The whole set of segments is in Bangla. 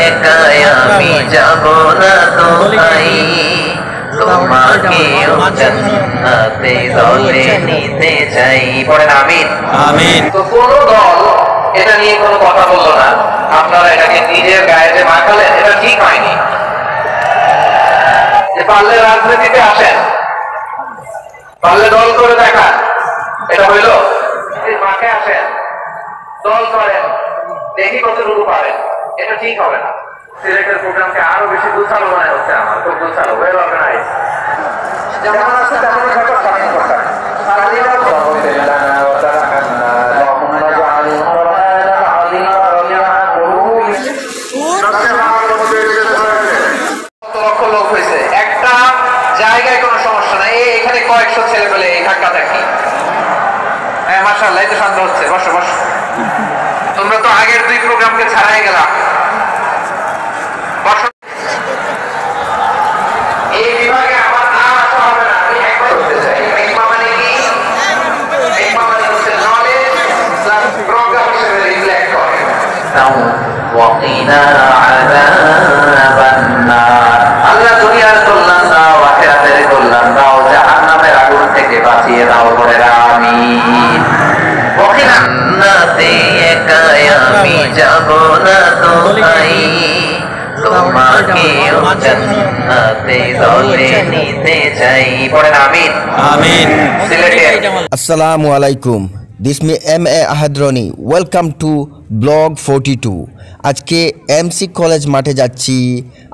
একাই আমি যাব না দোহাই, তোমাকেও জান্নাতে দলে নিতে চাই। পড়েন আমিন। আমিন। তো কোন দল এটা নিয়ে কোনো কথা বললো না, আপনারা এটাকে নিজের গায়ে যে মাখালেন, এটা ঠিক হয়নি। পারলে রাজনীতিতে আসেন, পারলে দল করে দেখান, এটা হইল। মাঠে আসেন, দল করেন, দেখি কতটুকু পারেন, এটা ঠিক হবে না। সিলেক্টের প্রোগ্রামকে আরো বেশি গুছালো মনে হচ্ছে আমার, খুব গুছালো, ওয়েল অর্গানাইজ। যেমন আছে তেমনই থাকো, তেমনই করতে হবে। লক্ষ লোক হয়েছে, একটা জায়গায় কোনো সমস্যা নাই। এখানে কয়েকশো ছেলে পেলে এই ধাক্কা থাকি। হ্যাঁ মাশাআল্লাহ, এই তো শান্ত হচ্ছে। বসো বসো, তোমরা তো আগের দুই প্রোগ্রামকে ছাড়াই গেলাম। বসো। এই বিভাগে আমার নাম আসা হবে না, আমি একবার করতে চাই। মেঘমা মানে কি? মেঘমা মানে হচ্ছে নলেজ প্লাস প্রোগ্রাম হিসেবে রিফ্লেক্ট করে। আল্লাহ দুনিয়ার কল্যাণ দাও, আখিরাতের কল্যাণ দাও, জাহান্নামের আগুন থেকে বাঁচিয়ে দাও। বলে আমিন। জান্নাতে একাই আমি যাব না দোহাই, তোমাকেও জান্নাতে দলে নিতে চাই। পড়েন আমিন। আমিন। আসসালামু আলাইকুম, this me MA. Ahad Roni. Welcome to blog 42। আজকে এমসি কলেজ মাঠে যাচ্ছি।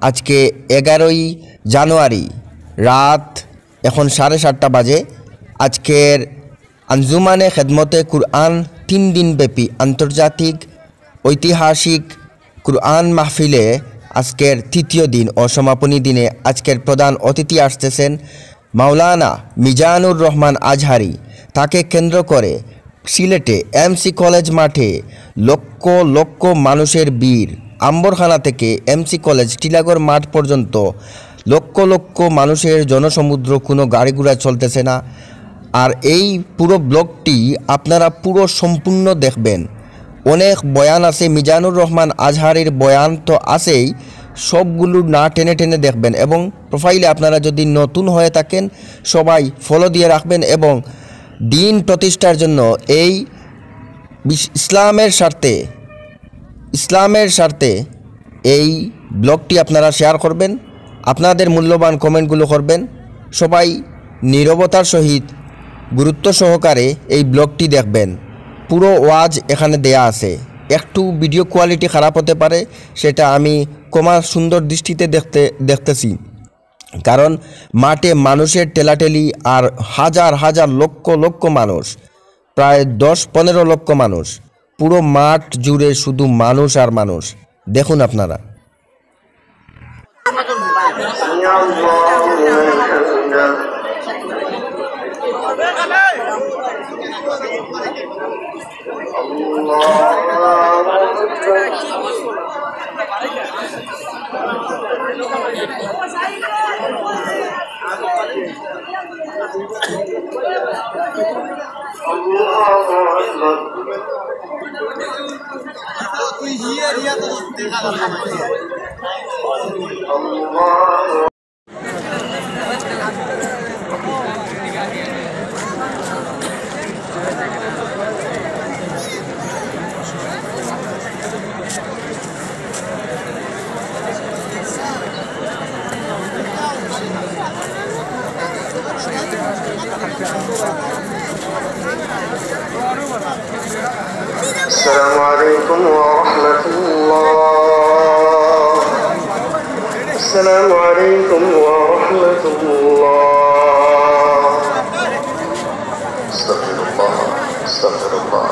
আজকে 11ই জানুয়ারি, রাত এখন 7:30 বাজে। আজকের আঞ্জুমানে খেদমতে কুরআন 3 দিনব্যাপী আন্তর্জাতিক ঐতিহাসিক কুরআন মাহফিলে আজকের 3য় দিন ও সমাপনী দিনে আজকের প্রধান অতিথি আসতেছেন মাওলানা মিজানুর রহমান আজহারি। তাকে কেন্দ্র করে সিলেটে এমসি কলেজ মাঠে লক্ষ লক্ষ মানুষের ভিড়। আম্বরখানা থেকে এমসি কলেজ টিলাগড় মাঠ পর্যন্ত লক্ষ লক্ষ মানুষের জনসমুদ্র, কোনো গাড়ি ঘোড়া চলতেছে না। আর এই পুরো ব্লগটি আপনারা পুরো সম্পূর্ণ দেখবেন। অনেক বয়ান আছে, মিজানুর রহমান আজহারির বয়ান তো আছেই, সবগুলো না টেনে টেনে দেখবেন। এবং প্রোফাইলে আপনারা যদি নতুন হয়ে থাকেন সবাই ফলো দিয়ে রাখবেন এবং দিন প্রতিষ্ঠার জন্য এই ইসলামের স্বার্থে এই ব্লগটি আপনারা শেয়ার করবেন, আপনাদের মূল্যবান কমেন্টগুলো করবেন। সবাই নীরবতার সহিত গুরুত্ব সহকারে এই ব্লগটি দেখবেন। পুরো ওয়াজ এখানে দেয়া আছে। একটু ভিডিও কোয়ালিটি খারাপ হতে পারে, সেটা আমি সুন্দর দৃষ্টিতে দেখতেছি, কারণ মাঠে মানুষের টেলাটেলি আর হাজার হাজার লক্ষ লক্ষ মানুষ, প্রায় 10-15 লক্ষ মানুষ। পুরো মাঠ জুড়ে শুধু মানুষ আর মানুষ। দেখুন আপনারা। السلام عليكم ورحمة الله. السلام عليكم ورحمة الله. استغفر الله استغفر الله.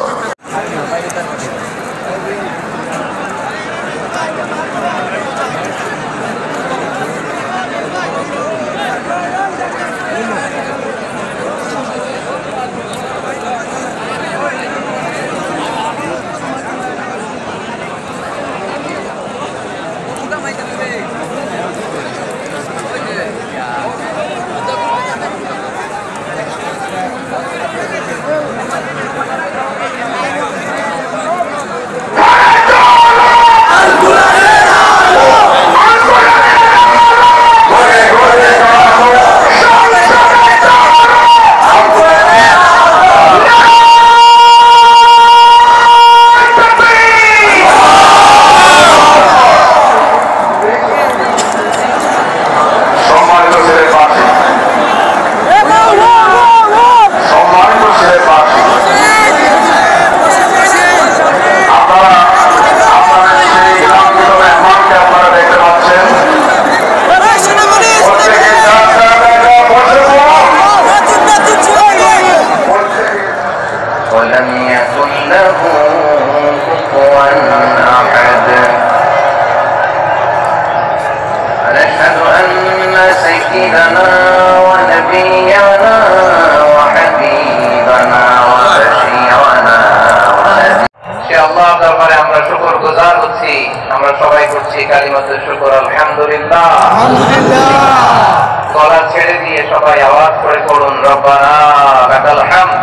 আমরা সবাই করছি কালিমাতুল শুকর আলহামদুলিল্লাহ। গলা ছেড়ে দিয়ে সবাই আওয়াজ করে পড়ুন রব্বানা লাকাল হামদ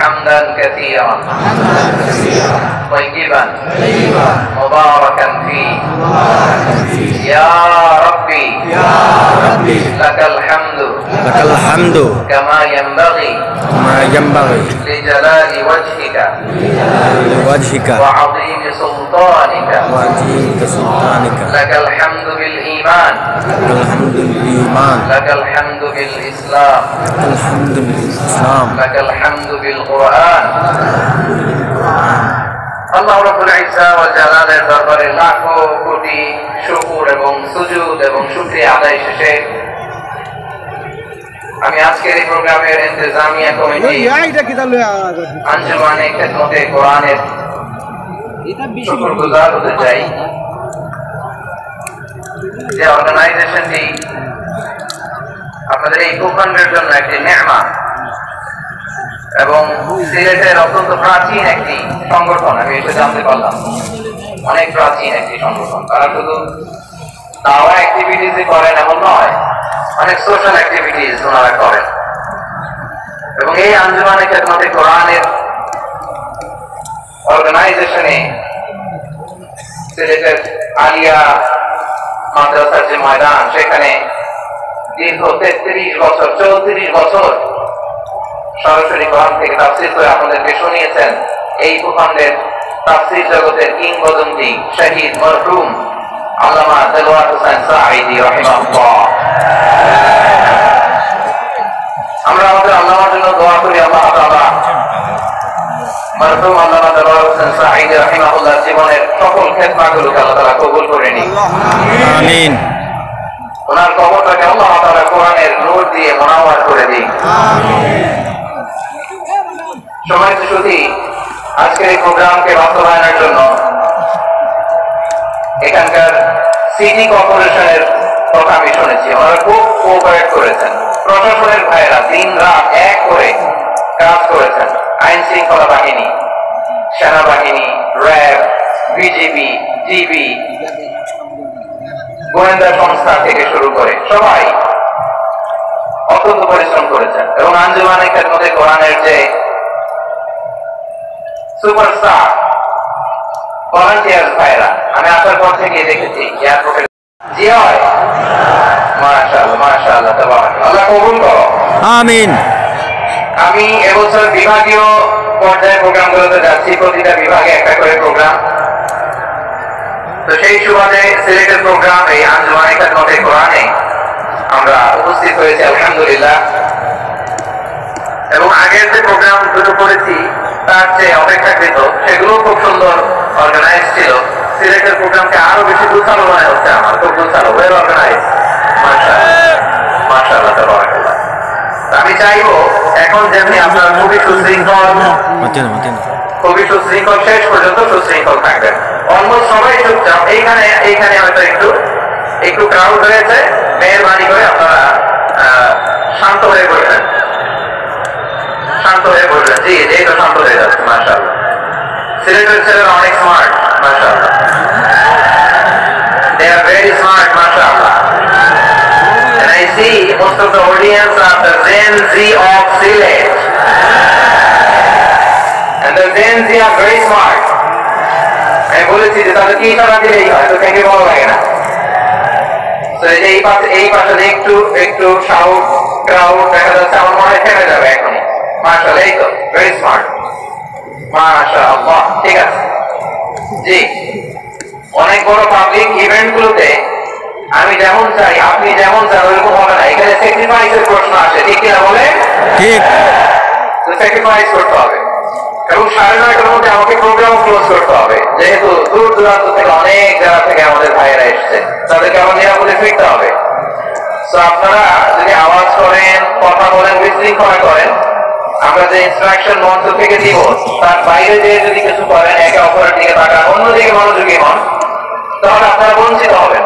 হামদান কাসীরান طيبا مباركا فيه يا ربي لك الحمد كما ينبغي لجلال وجهك وعظيم سلطانك لك الحمد بالإيمان لك الحمد بالإسلام لك الحمد بالقرآن আল্লাহ রাব্বুল ইজ্জা ওয়াল জালালের দরবারে লাখো কোটি শুকর এবং সুজুদ এবং শুকরিয়া আদায় শেষে আমি আজকের এই প্রোগ্রামের ইন্তেজামিয়া কমিটি আঞ্জুমানে খিদমতে কোরআনের শুকরগুজার হতে চাই যে অর্গানাইজেশনটি আপনাদের এই ভূখণ্ডের জন্য একটি নেয়ামত এবং সিলেটের অত্যন্ত প্রাচীন একটি সংগঠন। আমি এটা জানতে পারলাম অনেক প্রাচীন একটি সংগঠন। তারা শুধু দাওয়া অ্যাক্টিভিটিস করেন এমন নয়, অনেক সোশ্যাল অ্যাক্টিভিটিস ওনারা করেন। এবং এই আঞ্জুমানে খিদমতে কোরআনের অর্গানাইজেশনে সিলেটের আলিয়া মাদ্রাসার যে ময়দান, সেখানে দীর্ঘ 33 বছর 34 বছর সরাসরি কোরআন থেকে তাফসীর করে আপনাদেরকে শুনিয়েছেন এই ভূখণ্ডের তাফসীর জগতের কিংবদন্তি শহীদ মরহুম আল্লামা দেলোয়ার হোসেন সাঈদী রাহিমাহুল্লাহ। আমরা আমাদের আল্লামার জন্য দোয়া করি আল্লাহ তাআলা মরহুম আল্লামা দেলোয়ার হোসেন সাঈদী রাহিমাহুল্লাহর জীবনের সকল খেদমাতগুলোকে আল্লাহ তাআলা কবুল করে নিন, আমিন। ওনার কবরটাকে আল্লাহ তাআলা কোরআনের নূর দিয়ে মুনাওয়ার করে দিন, আমিন। সম্মানিত সুধী, আজকের এই প্রোগ্রামকে বাস্তবায়নের জন্য এখানকার সিটি কর্পোরেশনের কথা আমি শুনেছি, ওনারা খুব কোঅপারেট করেছেন। প্রশাসনের ভাইয়েরা দিন রাত এক করে কাজ করেছেন। আইন শৃঙ্খলা বাহিনী, সেনাবাহিনী, র্যাব, বিজিবি, ডিবি, গোয়েন্দা সংস্থা থেকে শুরু করে সবাই অত্যন্ত পরিশ্রম করেছেন। এবং আঞ্জুমানে খিদমতে কোরআনের যে সুপারস্টার ভলান্টিয়ার ভাইরা, আমি আসার পর থেকে দেখেছি এয়ারপোর্টে জি হয়। মাশাআল্লাহ মাশাআল্লাহ, তাবারাকাল্লাহ, আল্লাহ কবুল করো, আমিন। আমি এবছর বিভাগীয় পর্যায়ে প্রোগ্রামগুলোতে যাচ্ছি, প্রতিটা বিভাগে একটা করে প্রোগ্রাম। তো সেই সুবাদে সিলেটের প্রোগ্রাম এই আঞ্জুমানে খিদমতে কোরআনে আমরা উপস্থিত হয়েছি আলহামদুলিল্লাহ। এবং আগের যে প্রোগ্রাম দুটো করেছি তার চেয়ে অপেক্ষাকৃত সেগুলো খুব সুন্দর অর্গানাইজ ছিল। সিলেটের প্রোগ্রামকে আরো বেশি গুছালো মনে হচ্ছে আমার, খুব গুছালো, ওয়েল অর্গানাইজ। মাশাআল্লাহ তাবারাকাল্লাহ। আমি চাইবো এখন যেমনি আপনার খুবই সুশৃঙ্খল শেষ পর্যন্ত সুশৃঙ্খল থাকবেন। অলমোস্ট সবাই চুপচাপ, এইখানে হয়তো একটু ক্রাউড হয়েছে, মেহরবানি করে আপনারা শান্ত হয়ে বসবেন, শান্ত হয়ে বসবেন। জি, এই তো শান্ত হয়ে যাচ্ছে। মাশাআল্লাহ, সিলেটের ছেলেরা অনেক স্মার্ট, মাশাআল্লাহ, they are very smart, মাশাআল্লাহ। And I see most of the audience are the Gen Z of Sylhet, and the Gen Z are very smart. আমি বলেছি যে তাদের কি ইশারা দিলেই হয়, তো থেকে ভালো লাগে না। তো এই পাশে একটু শাউট ক্রাউড দেখা যাচ্ছে, আমার মনে হয় থেমে যাবে এখনই। মাশাআল্লাহ, এই তো ভেরি স্মার্ট, মাশাআল্লাহ। ঠিক আছে জি, অনেক বড় পাবলিক ইভেন্ট গুলোতে আমি যেমন চাই আপনি যেমন চান ওইরকম হবে না, এখানে স্যাক্রিফাইসের প্রশ্ন আসে, ঠিক কিনা বলে? ঠিক, তো স্যাক্রিফাইস করতে হবে। এবং 9:30টার মধ্যে আমাকে প্রোগ্রাম ক্লোজ করতে হবে, যেহেতু দূর দূরান্ত থেকে অনেক জায়গা থেকে আমাদের ভাইয়েরা এসছে, তাদেরকে আমার নিরাপদে ফিরতে হবে। তো আপনারা যদি আওয়াজ করেন, কথা বলেন, বিশৃঙ্খলা করেন, আমরা যে ইনস্ট্রাকশন মঞ্চ থেকে দিব তার বাইরে যে যদি কিছু করেন, একে অপরের দিকে তাকান, অন্যদিকে মনোযোগী হন, তাহলে আপনারা বঞ্চিত হবেন।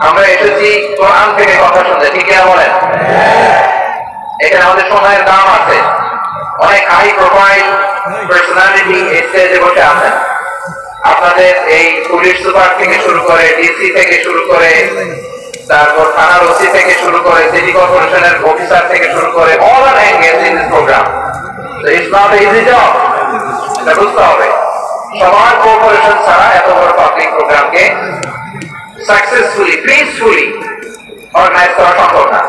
আমরা এসেছি কোরআন থেকে কথা শুনতে, ঠিক কিনা বলেন? এখানে আমাদের সময়ের দাম আছে, অনেক হাই প্রোফাইল পার্সোনালিটি স্টেজে বসে আছেন, আমাদের এই পুলিশ সুপার থেকে শুরু করে, ডিসি থেকে শুরু করে, তারপর থানার ওসি থেকে শুরু করে, সিটি কর্পোরেশনের অফিসার থেকে শুরু করে, all are engaged in this program. So it's not an easy job. এটা বুঝতে হবে। সবার কোঅপারেশন ছাড়া এত বড় পাবলিক প্রোগ্রামকে সাকসেসফুলি, পিসফুলি অর্গানাইজ করা সম্ভব না।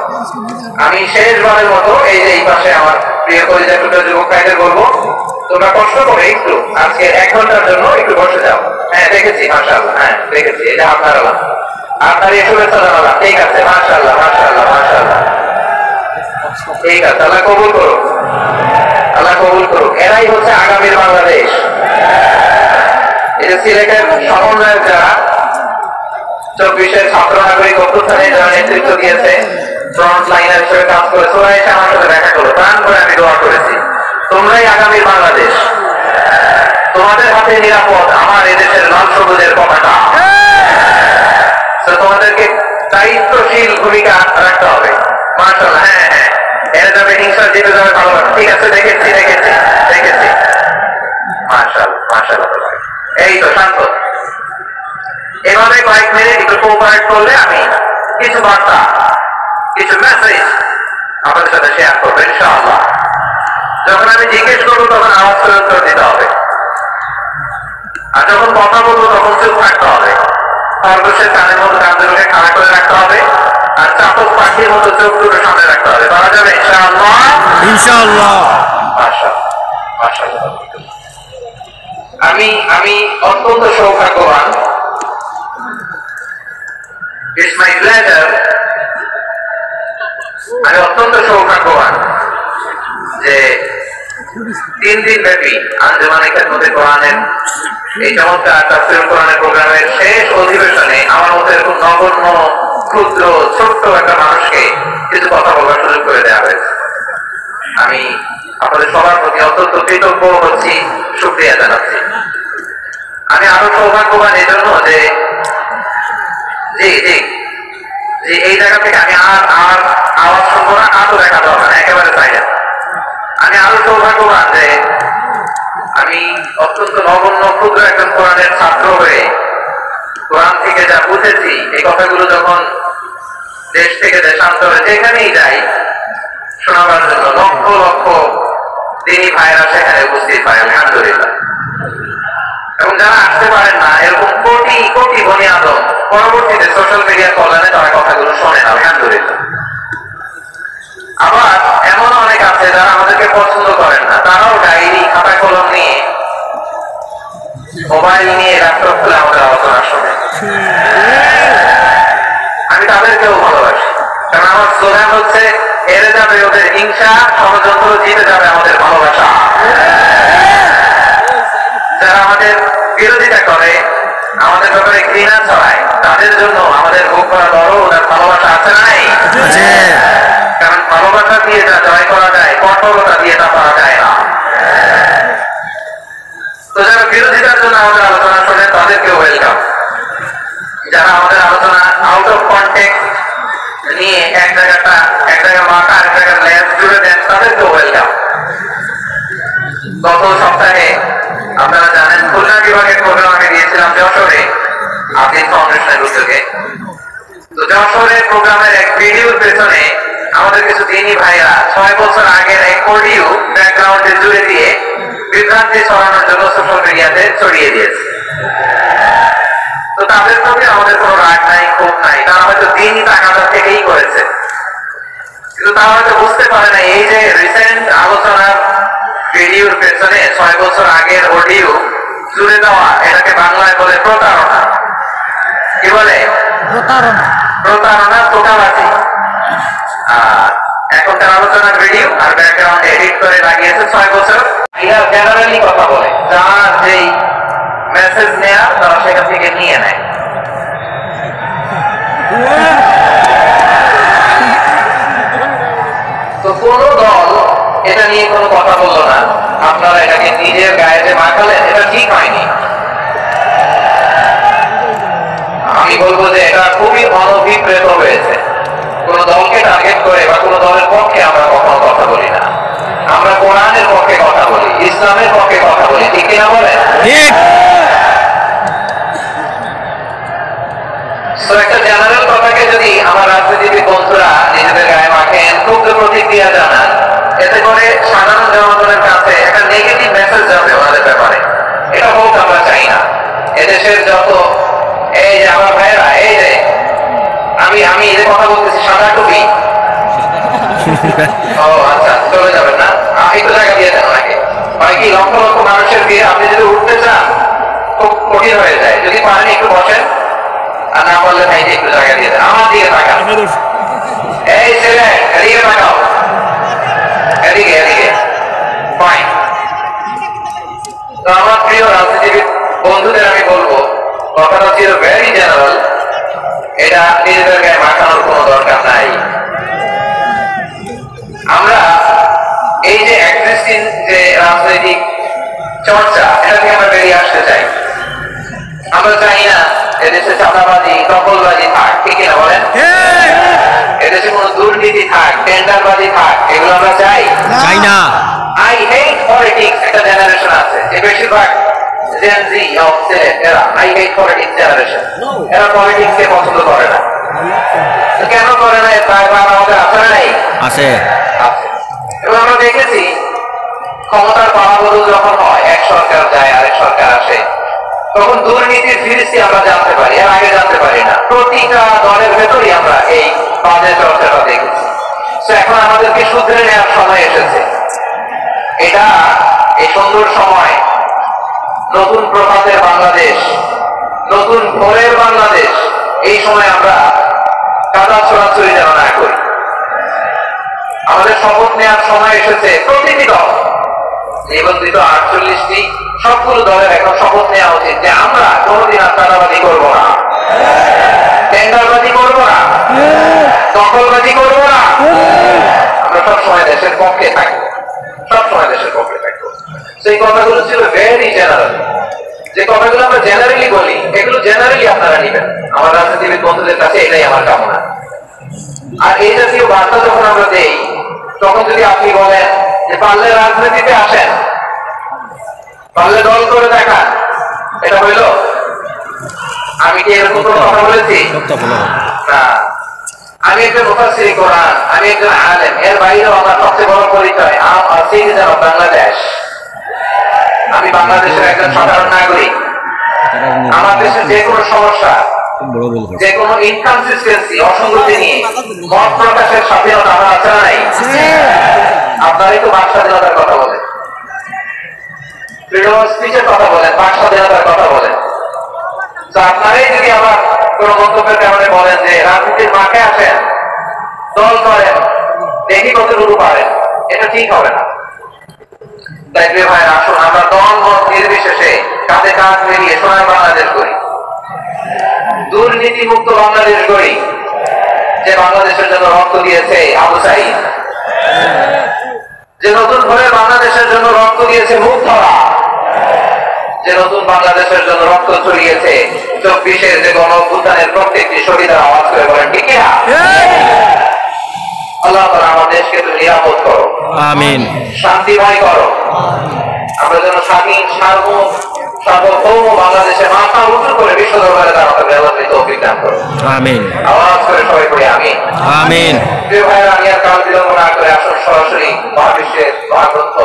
আমি শেষবারের মতো এই যে এই পাশে আমার প্রিয় কলিজা টুকরা যুবক ভাইদের বলবো, তোমরা কষ্ট করে একটু আজকে 1 ঘন্টার জন্য একটু বসে যাও। হ্যাঁ দেখেছি, মাশাআল্লাহ, হ্যাঁ দেখেছি, এটা আপনার আলাম, আপনার এই শুভেচ্ছা জানালাম। ঠিক আছে, মাশাআল্লাহ, মাশাআল্লাহ, মাশাআল্লাহ। ঠিক আছে, আল্লাহ কবুল করুক, আল্লাহ কবুল করুক। এরাই হচ্ছে আগামীর বাংলাদেশ। এই যে সিলেটের সমন্বয়ক যারা 24-এর ছাত্র নাগরিক অভ্যুত্থানে যারা নেতৃত্ব দিয়েছে, ফ্রন্ট লাইনার হিসেবে কাজ করেছে, ওরা এসে আমার সাথে দেখা করলো, প্রাণ করে আমি দোয়া করেছি, তোমরাই আগামীর বাংলাদেশ, তোমাদের হাতে নিরাপদ আমার এদেশের লাল সবুজের পতাকা। তোমাদেরকে দায়িত্বশীল ভূমিকা রাখতে হবে। মাশাআল্লাহ, হ্যাঁ হ্যাঁ, এরা যাবে হিংসা, জিতে যাবে ভালোবাসা। ঠিক আছে, দেখেছি দেখেছি দেখেছি, মাশাআল্লাহ মাশাআল্লাহ। এই তো শান্ত, এভাবে কয়েক মিনিট একটু কোঅপারেট করলে আমি কিছু বার্তা, কিছু মেসেজ আপনাদের সাথে শেয়ার করবো ইনশাআল্লাহ। যখন আমি জিজ্ঞেস করবো তখন আওয়াজ করে উত্তর দিতে হবে, আর যখন কথা বলবো তখন চুপ থাকতে হবে। খরগোশের কানের মতো কান দুটোকে খাড়া করে রাখতে হবে, আর চাতক পাখির মতো চোখ দুটো সামনে রাখতে হবে। পারা যাবে ইনশাআল্লাহ? ইনশাআল্লাহ। মাশাআল্লাহ মাশাআল্লাহ। আমি অত্যন্ত সৌভাগ্যবান। It's my pleasure, আমি অত্যন্ত সৌভাগ্যবান যে 3 দিন ব্যাপী আঞ্জুমানে খেদমতে কোরআনের এই চমৎকার তাফসীরুল কোরআনের প্রোগ্রামের শেষ অধিবেশনে আমার মতো এরকম নগণ্য, ক্ষুদ্র, ছোট্ট একটা মানুষকে কিছু কথা বলার সুযোগ করে দেওয়া হয়েছে। আমি আপনাদের সবার প্রতি অত্যন্ত কৃতজ্ঞ হচ্ছি, শুকরিয়া জানাচ্ছি। আমি আরো সৌভাগ্যবান এই জন্য যে জি জি জি এই জায়গা থেকে আমি আর আওয়াজ শুনবো না, আরো দেখা দরকার না, একেবারে সাইলেন্ট। আমি আরো সৌভাগ্যবান যে আমি অত্যন্ত নগণ্য, ক্ষুদ্র একজন কোরআনের ছাত্র হয়ে কোরআন থেকে যা বুঝেছি, এই কথাগুলো যখন দেশ থেকে দেশান্তরে যেখানেই যাই শোনাবার জন্য লক্ষ লক্ষ দিনী ভাইরা সেখানে উপস্থিত হয়, আলহামদুলিল্লাহ। এবং যারা আসতে পারেন না, এরকম কোটি কোটি বনি আদম পরবর্তীতে সোশ্যাল মিডিয়ার কল্যাণে তারা কথাগুলো শোনেন, আলহামদুলিল্লাহ। আবার এমন অনেক আছে যারা আমাদেরকে পছন্দ করেন না, তারাও ডায়েরি, খাতা কলম নিয়ে, মোবাইল নিয়ে, ল্যাপটপ খুলে আমাদের আলোচনা শোনে। আমি তাদেরকেও ভালোবাসি, কারণ আমার স্লোগান হচ্ছে হেরে যাবে ওদের হিংসা, ষড়যন্ত্র, জিতে যাবে আমাদের ভালোবাসা। যারা আমাদের বিরোধিতা করে, আমাদের ব্যাপারে ঘৃণা ছড়ায়, তাদের জন্য আমাদের বুক করা দরদ, ওদের ভালোবাসা আছে নাই? কারণ ভালোবাসা দিয়ে যা জয় করা যায়, কঠোরতা দিয়ে তা করা যায় না। তো যারা বিরোধিতার জন্য আমাদের আলোচনা শোনেন, তাদেরকেও ওয়েলকাম। যারা আমাদের আলোচনা আউট অফ কনটেক্সট নিয়ে এক জায়গায় মাথা, এক জায়গায় লেন্স জুড়ে দেন, তাদেরকেও ওয়েলকাম। গত সপ্তাহে আপনারা জানেন খুলনা বিভাগের প্রোগ্রাম আমি দিয়েছিলাম যশোরে, আদিল ফাউন্ডেশনের উদ্যোগে। তো যশোরের প্রোগ্রামের এক ভিডিওর পেছনে আমাদের কিছু দিনী ভাইরা 6 বছর আগের এক অডিও ব্যাকগ্রাউন্ডে জুড়ে দিয়ে বিভ্রান্তি ছড়ানোর জন্য সোশ্যাল মিডিয়াতে ছড়িয়ে দিয়েছে। তো তাদের প্রতি আমাদের কোনো রাগ নাই, ক্ষোভ নাই, তারা হয়তো দিনই তাকাদার থেকেই করেছে, কিন্তু তারা হয়তো বুঝতে পারে না এই যে রিসেন্ট আলোচনার ভিডিওর পেছনে 6 বছর আগের অডিও জুড়ে দেওয়া, এটাকে বাংলায় বলে প্রতারণা। কি বলে? প্রতারণা, প্রতারণা, ধোঁকাবাজি। এখনকার আলোচনার ভিডিও আর ব্যাকগ্রাউন্ড এডিট করে লাগিয়েছে 6 বছর। এরা জেনারেলি কথা বলে, যার যেই মেসেজ নেয়া তারা সেখান থেকে নিয়ে নেয়। তো কোন দল এটা নিয়ে কোনো কথা বললো না, আপনারা এটাকে নিজের গায়ে যে মাখালেন, এটা ঠিক হয়নি। আমি বলবো যে এটা খুবই অনভিপ্রেত হয়েছে। কোন দলকে টার্গেট করে বা কোন দলের পক্ষে আমরা কখনো কথা বলি না। আমরা কোরআনের পক্ষে কথা বলি, ইসলামের পক্ষে কথা বলি, ঠিক কিনা বলেন? তো একটা জেনারেল কথাকে যদি আমার রাজনীতিবিদ বন্ধুরা নিজেদের গায়ে মাখেন, ক্ষুব্ধ প্রতিক্রিয়া জানান, এতে করে সাধারণ জনগণের কাছে একটা নেগেটিভ মেসেজ যাবে ওনাদের ব্যাপারে। এটা হোক আমরা চাই না। এদেশের যত এই যে আমার ভাইয়েরা, এই যে আমি এই যে কথা বলতেছি সাদা টুপি, ও আচ্ছা চলে যাবেন না, একটু জায়গা দিয়ে দেন ওনাকে। মানে কি লক্ষ লক্ষ মানুষের দিয়ে আপনি যদি উঠতে চান খুব কঠিন হয়ে যায়। যদি পারেন একটু বসেন, আর না বললে ভাইকে একটু জায়গা দিয়ে দেন। আমার দিকে তাকান, এই ছেলে এদিকে তাকাও, এদিকে এদিকে, ফাইন। তো আমার প্রিয় রাজনীতিবিদ বন্ধুদের আমি বলবো, কথাটা ছিল ভেরি জেনারেল, এটা নিজেদের গায়ে মাখানোর কোনো দরকার নাই। আমরা এই যে এক্সিস্টিং যে রাজনৈতিক চর্চা, এটা থেকে আমরা বেরিয়ে আসতে চাই। আমরা চাই না এদেশে চাঁদাবাজি, দখলবাজি থাক, ঠিক না বলেন? এদেশে কোনো দুর্নীতি থাক, টেন্ডারবাজি থাক, এগুলো আমরা চাই না। আই হেট পলিটিক্স একটা জেনারেশন আছে যে বেশিরভাগ জেন জি অফ সিলেট, এরা আই হেট পলিটিক্স জেনারেশন, এরা পলিটিক্স কে পছন্দ করে না। কেন করে না? তাই আমাদের আসলে নাই আছে। এবং আমরা দেখেছি ক্ষমতার পালাবদল যখন হয়, এক সরকার যায় আরেক সরকার আসে, তখন দুর্নীতির ফিরিস্তি আমরা জানতে পারি, এর আগে জানতে পারি না। প্রতিটা দলের ভেতরই আমরা এই বাজে চর্চাটা দেখেছি। এখন আমাদেরকে শুধরে নেওয়ার সময় এসেছে। এটা এই সুন্দর সময়, নতুন প্রভাতের বাংলাদেশ, নতুন ভোরের বাংলাদেশ, এই সময় আমরা কাদা ছোড়াছড়ি যেন না করি। আমাদের শপথ নেওয়ার সময় এসেছে। প্রতিটি দল, নিবন্ধিত 48টি, সবগুলো দলের এখন শপথ নেওয়া উচিত যে আমরা কোনোদিন আর চাঁদাবাজি করবো না, টেন্ডারবাজি করবো না, দখলবাজি করবো না। আমরা সবসময় দেশের পক্ষে থাকবো, সবসময় দেশের পক্ষে থাকবো। সেই কথাগুলো ছিল ভেরি জেনারেল। যে কথাগুলো আমরা জেনারেলি বলি, এগুলো জেনারেলি আপনারা নিবেন। আমার রাজনীতিবিদ বন্ধুদের কাছে এটাই আমার কামনা। আর এই জাতীয় বার্তা যখন আমরা দেই, তখন যদি আপনি বলেন যে পারলে রাজনীতিতে আসেন, পারলে দল করে দেখান, এটা হইল? আমি কি এরকম কোনো কথা বলেছি? না। আমি একজন মুফাসসির কোরআন, আমি একজন আলেম, এর বাইরেও আমার সবচেয়ে বড় পরিচয় সিটিজেন অফ বাংলাদেশ। আমি বাংলাদেশের একজন সাধারণ নাগরিক। আমার দেশের যে কোনো সমস্যা, যে কোনো ইনকনসিস্টেন্সি, অসঙ্গতি নিয়ে মত প্রকাশের স্বাধীনতা আমার আছে না নাই? আপনারাই তো বাক স্বাধীনতার কথা বলেন, ফ্রিডম অফ স্পিচের কথা বলেন, বাক স্বাধীনতার কথা বলেন। তো আপনারাই যদি আমার কোন মন্তব্যের কারণে বলেন যে রাজনীতির মাঠে আসেন, দল করেন, দেখি কতটুকু পারেন, এটা ঠিক হবে না। তাই প্রিয় ভাই, আসুন আমরা দল মত নির্বিশেষে কাঁধে কাঁধ মিলিয়ে সোনার বাংলাদেশ করি, দুর্নীতি মুক্ত বাংলাদেশ গড়ি, যে বাংলাদেশের জন্য রক্ত দিয়েছে আবু সাঈদ, যে নতুন ভোরের বাংলাদেশের জন্য রক্ত দিয়েছে মুগ্ধরা, যে নতুন বাংলাদেশের জন্য রক্ত ছড়িয়েছে 24-এর যে গণ অভ্যুত্থানের প্রত্যেকটি শহীদের আওয়াজ করে বলেন ঠিক না? আল্লাহ তাআলা আমার দেশকে তুমি নিরাপদ করো, আমিন, শান্তিময় করো। আমরা যেন স্বাধীন, সার্বভৌম বাংলাদেশের মাথা উঁচু করে বিশ্ব দরবারে দাঁড়াতে ব্যবহৃত তৌফিক দান করো, আমিন। আওয়াজ করে সবাই পড়ি আমিন, আমিন। প্রিয় ভাইরা, আমি আর কাল বিলম্ব না করে আসুন সরাসরি মহাবিশ্বের মহাগ্রন্থ,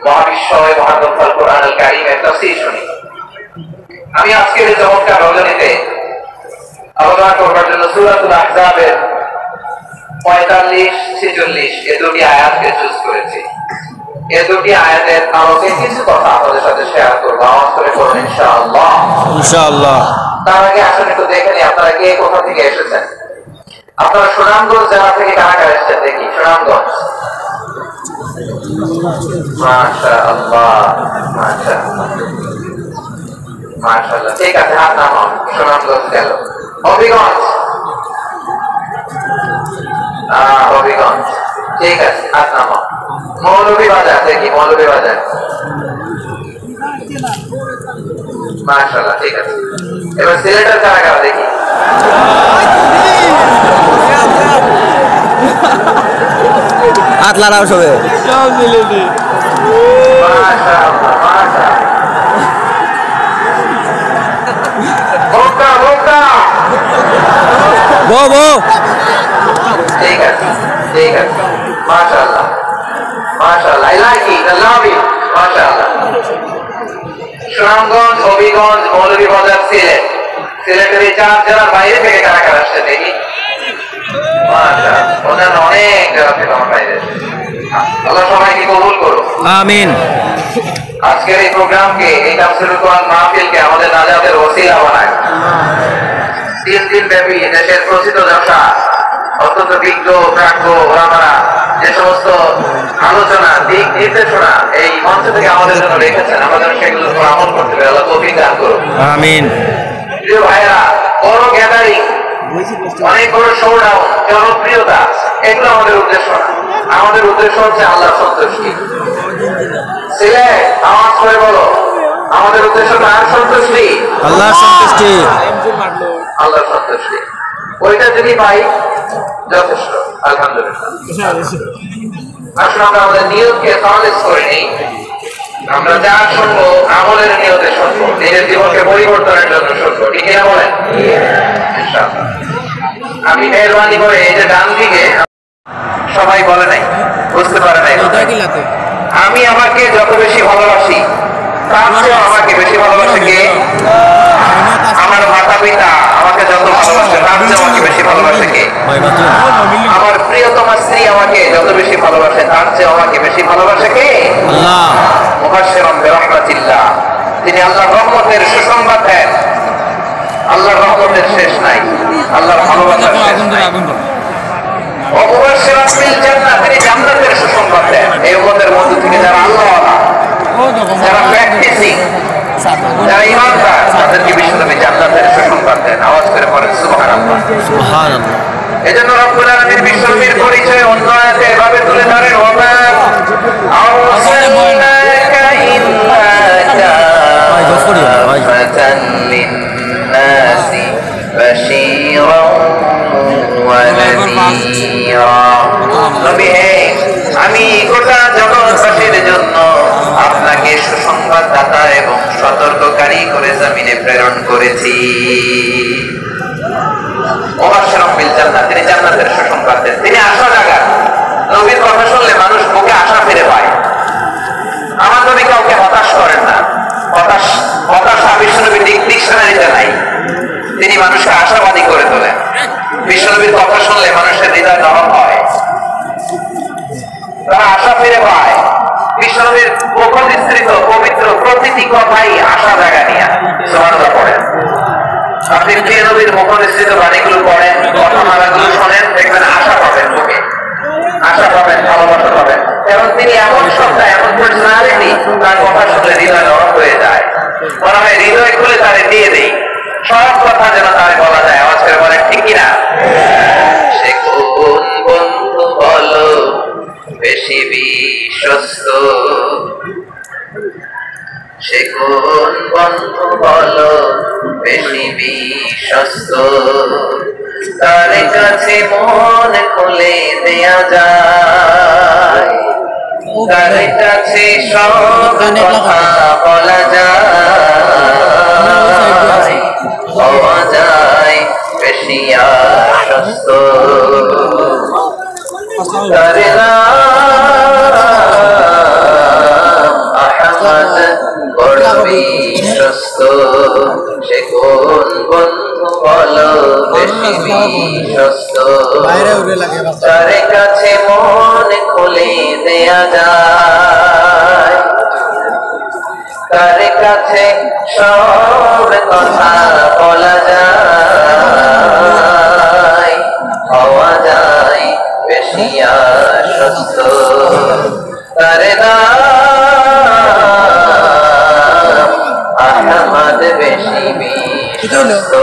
মহাবিশ্বয় মহাগ্রন্থ আল কোরআন আল কারীমের তাফসীর শুনি। আমি আজকের এই চমৎকার রজনীতে আলোচনা করবার জন্য সূরাতুল আহজাবের 45-46 এই দুটি আয়াতকে চুজ করেছি। এই দুটি আয়াতের আলোকে কিছু কথা আপনাদের সাথে শেয়ার করবো। আওয়াজ করে করুন ইনশাআল্লাহ, ইনশাআল্লাহ। তার আগে আসলে একটু দেখে নিই আপনারা কে কোথা থেকে এসেছেন। আপনারা সুনামগঞ্জ জেলা থেকে কারা কারা এসেছেন দেখি। সুনামগঞ্জ, মাশাআল্লাহ, মাশাআল্লাহ, মাশাআল্লাহ। ঠিক আছে, হাত নামাও। সুনামগঞ্জ গেল। হবিগঞ্জ, হবিগঞ্জ, ঠিক আছে, হাত নামাও। মৌলভীবাজার দেখি, মৌলভীবাজার, মাশাআল্লাহ, ঠিক আছে। এবার সিলেটের কারা কারা দেখি। হাত লাগাও সবে। মাশাআল্লাহ, মাশাআল্লাহ। ভোক্তা, ভোক্তা, ঠিক আছে, ঠিক আছে, মাশাআল্লাহ, মাশাআল্লাহ, I like it, I love it, মাশাআল্লাহ। সুনামগঞ্জ, হবিগঞ্জ, মৌলভীবাজার, সিলেটের এই 4 জেলার বাইরে থেকে কারা কারা আসছে দেখি? মাশাআল্লাহ, ওনার অনেক জায়গা থেকে আমার বাইরে এসেছে। আল্লাহ সবাইকে কবুল করুন, আমিন। আজকের এই প্রোগ্রামকে, এই তাফসীরুল কোরআন মাহফিলকে আমাদের নাজাতের ওসিলা বানায়। 3 দিন ব্যাপী দেশের প্রসিদ্ধ দশা অত্যন্ত বিজ্ঞ প্রাজ্ঞ ওলামারা যে সমস্ত আলোচনা, দিক নির্দেশনা এই মঞ্চ থেকে আমাদের জন্য রেখেছেন, আমাদের সেগুলোর উপর আমল করতে হবে। আল্লাহ তৌফিক দান করুন, আমিন। প্রিয় ভাইরা, বড় গ্যাদারিং, অনেক বড় শোডাউন, জনপ্রিয়তা, এগুলো আমাদের উদ্দেশ্য না। আমাদের উদ্দেশ্য হচ্ছে আল্লাহর সন্তুষ্টি। সিলেট, আওয়াজ করে বলো, আমাদের উদ্দেশ্য কার সন্তুষ্টি? আল্লাহর সন্তুষ্টি, আল্লাহর সন্তুষ্টি। ওইটা যদি পাই যথেষ্ট, আলহামদুলিল্লাহ। আসলে আমরা আমাদের নিয়তকে খালেস করে নেই। আমরা যা শুনবো আমলের নিয়তে শুনবো, নিজের জীবনকে পরিবর্তনের জন্য শুনবো, ঠিক না বলেন? ইনশাআল্লাহ। আমি মেহরবানি করে এই যে ডান দিকে সবাই বলে নাই, বুঝতে পারে নাই, আমি আমাকে যত বেশি ভালোবাসি তার চেয়ে আমাকে বেশি ভালোবাসে কে? আমার মাতা পিতা আমাকে যত ভালোবাসে তার চেয়ে আমাকে বেশি ভালোবাসে কে? আমার প্রিয়তমা স্ত্রী আমাকে যত বেশি ভালোবাসে তার চেয়ে আমাকে বেশি ভালোবাসে কে? আল্লাহ। মুবাশশিরান বিরহমাতিল্লাহ, তিনি আল্লাহর রহমতের সুসংবাদ দেন। আল্লাহর রহমতের শেষ নাই, আল্লাহর ভালোবাসার শেষ নাই। ও মুবাশশিরান বিল জান্নাহ, তিনি জান্নাতের সুসংবাদ দেন। এই উম্মতের মধ্য থেকে যারা আল্লাহওয়ালা, যারা প্র্যাকটিসিং, যারা ঈমানদার, তাদেরকে বিশ্বনবী জান্নাতের সুসংবাদ দেন। আওয়াজ করে পড়েন সুবহানাল্লাহ, সুবহানাল্লাহ। এজন্য রব্বুল আলামিন বিশ্বনবীর পরিচয় অন্য আয়াতে এভাবে তুলে ধরেন, ওয়া আরসালনাকা ইল্লা কাফাতান লিন-নাসি বাশীরাও ওয়া নাযীরা। নবী হে, আমি গোটা জগৎবাসীর জন্য আপনাকে সুসংবাদদাতা এবং সতর্ককারী করে জমিনে প্রেরণ করেছি। মুবাশশিরান বিল জান্নাহ, তিনি জান্নাতের সুসংবাদ দেন, তিনি আশা জাগান। নবীর কথা শুনলে মানুষ বুকে আশা ফিরে পায়। আমার নবী কাউকে হতাশ করেন না। হতাশা বিশ্বনবীর ডিকশনারিতে নাই। তিনি মানুষকে আশাবাদী করে তোলেন। বিশ্বনবীর কথা শুনলে মানুষের হৃদয় নরম হয়, তারা আশা ফিরে পায়। বিশ্বনবীর মুখনিসৃত পবিত্র প্রতিটি কথাই আশা জাগানিয়া। সুবহানাল্লাহ পড়েন। আপনি প্রিয় নবীর মুখনিসৃত বাণীগুলো পড়েন, কথামালাগুলো শোনেন, দেখবেন আশা পাবেন, মুখে আশা পাবেন, ভালোবাসা পাবেন। এবং তিনি এমন সত্তা, এমন পার্সোনালিটি, তার কথা শুনলে হৃদয় নরম হয়ে যায়। মনে হয় হৃদয় খুলে তারে দিয়ে দেই, সব কথা যেন তার বলা যায়। আওয়াজ করে বলেন ঠিক কিনা? সে কোন বন্ধু বলো বেশি বিশ্বস্ত, সে কোন বন্ধু বলো বেশি বিশ্বস্ত, তার কাছে মন খুলে দেয়া যায়, তার কাছে সব কথা বলা যায়, হওয়া যায় বেশি আশ্বস্ত। তার আহমদ বড় বিশ্বস্ত, সে কোন বন্ধু বলো বেশি বিশ্বস্ত, তার কাছে মন খুলে দেয়া যায়, তার কাছে সব কথা বলা যায়, হওয়া যায় বেশি আশ্বস্ত। তার নাম আহমদ বেশি বিশ্বস্ত।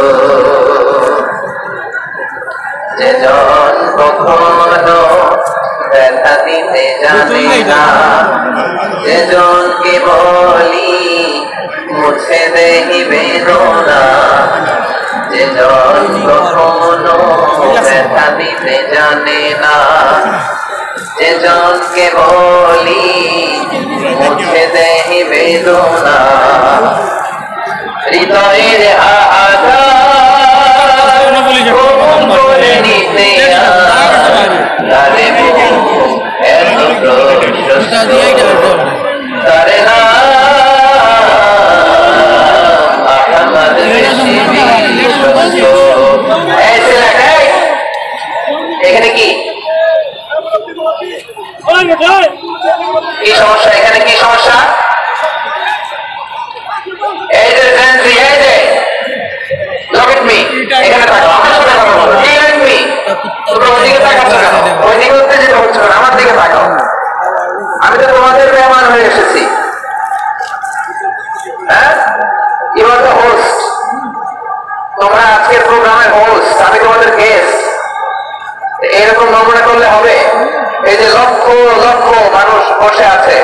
যেজন কখনো ব্যথা দিতে জানে না, যেজনকে বলি মুছে দেহি বেদনা, যেজন কখনো ব্যথা দিতে জানে না, যেজনকে বলি মুছে দেহি বেদনা, হৃদয়ের আঘাত করে নিতে তারে না আহমদ এখানে কি কি সমস্যা? এখানে কি সমস্যা? এই যে এই যে look at me, এখানে তাকাও, আমার সাথে কথা বলো, look at me, তোমরা ওইদিকে তাকাচ্ছ কেন? ওইদিকে উঠতে যেতে হচ্ছে না, আমার দিকে তাকাও। আমি তো তোমাদের মেহমান হয়ে এসেছি, হ্যাঁ? You are the host, তোমরা আজকের প্রোগ্রামের হোস্ট, আমি তোমাদের গেস্ট। এরকম নমুনা করলে হবে? এই যে লক্ষ লক্ষ মানুষ বসে আছে,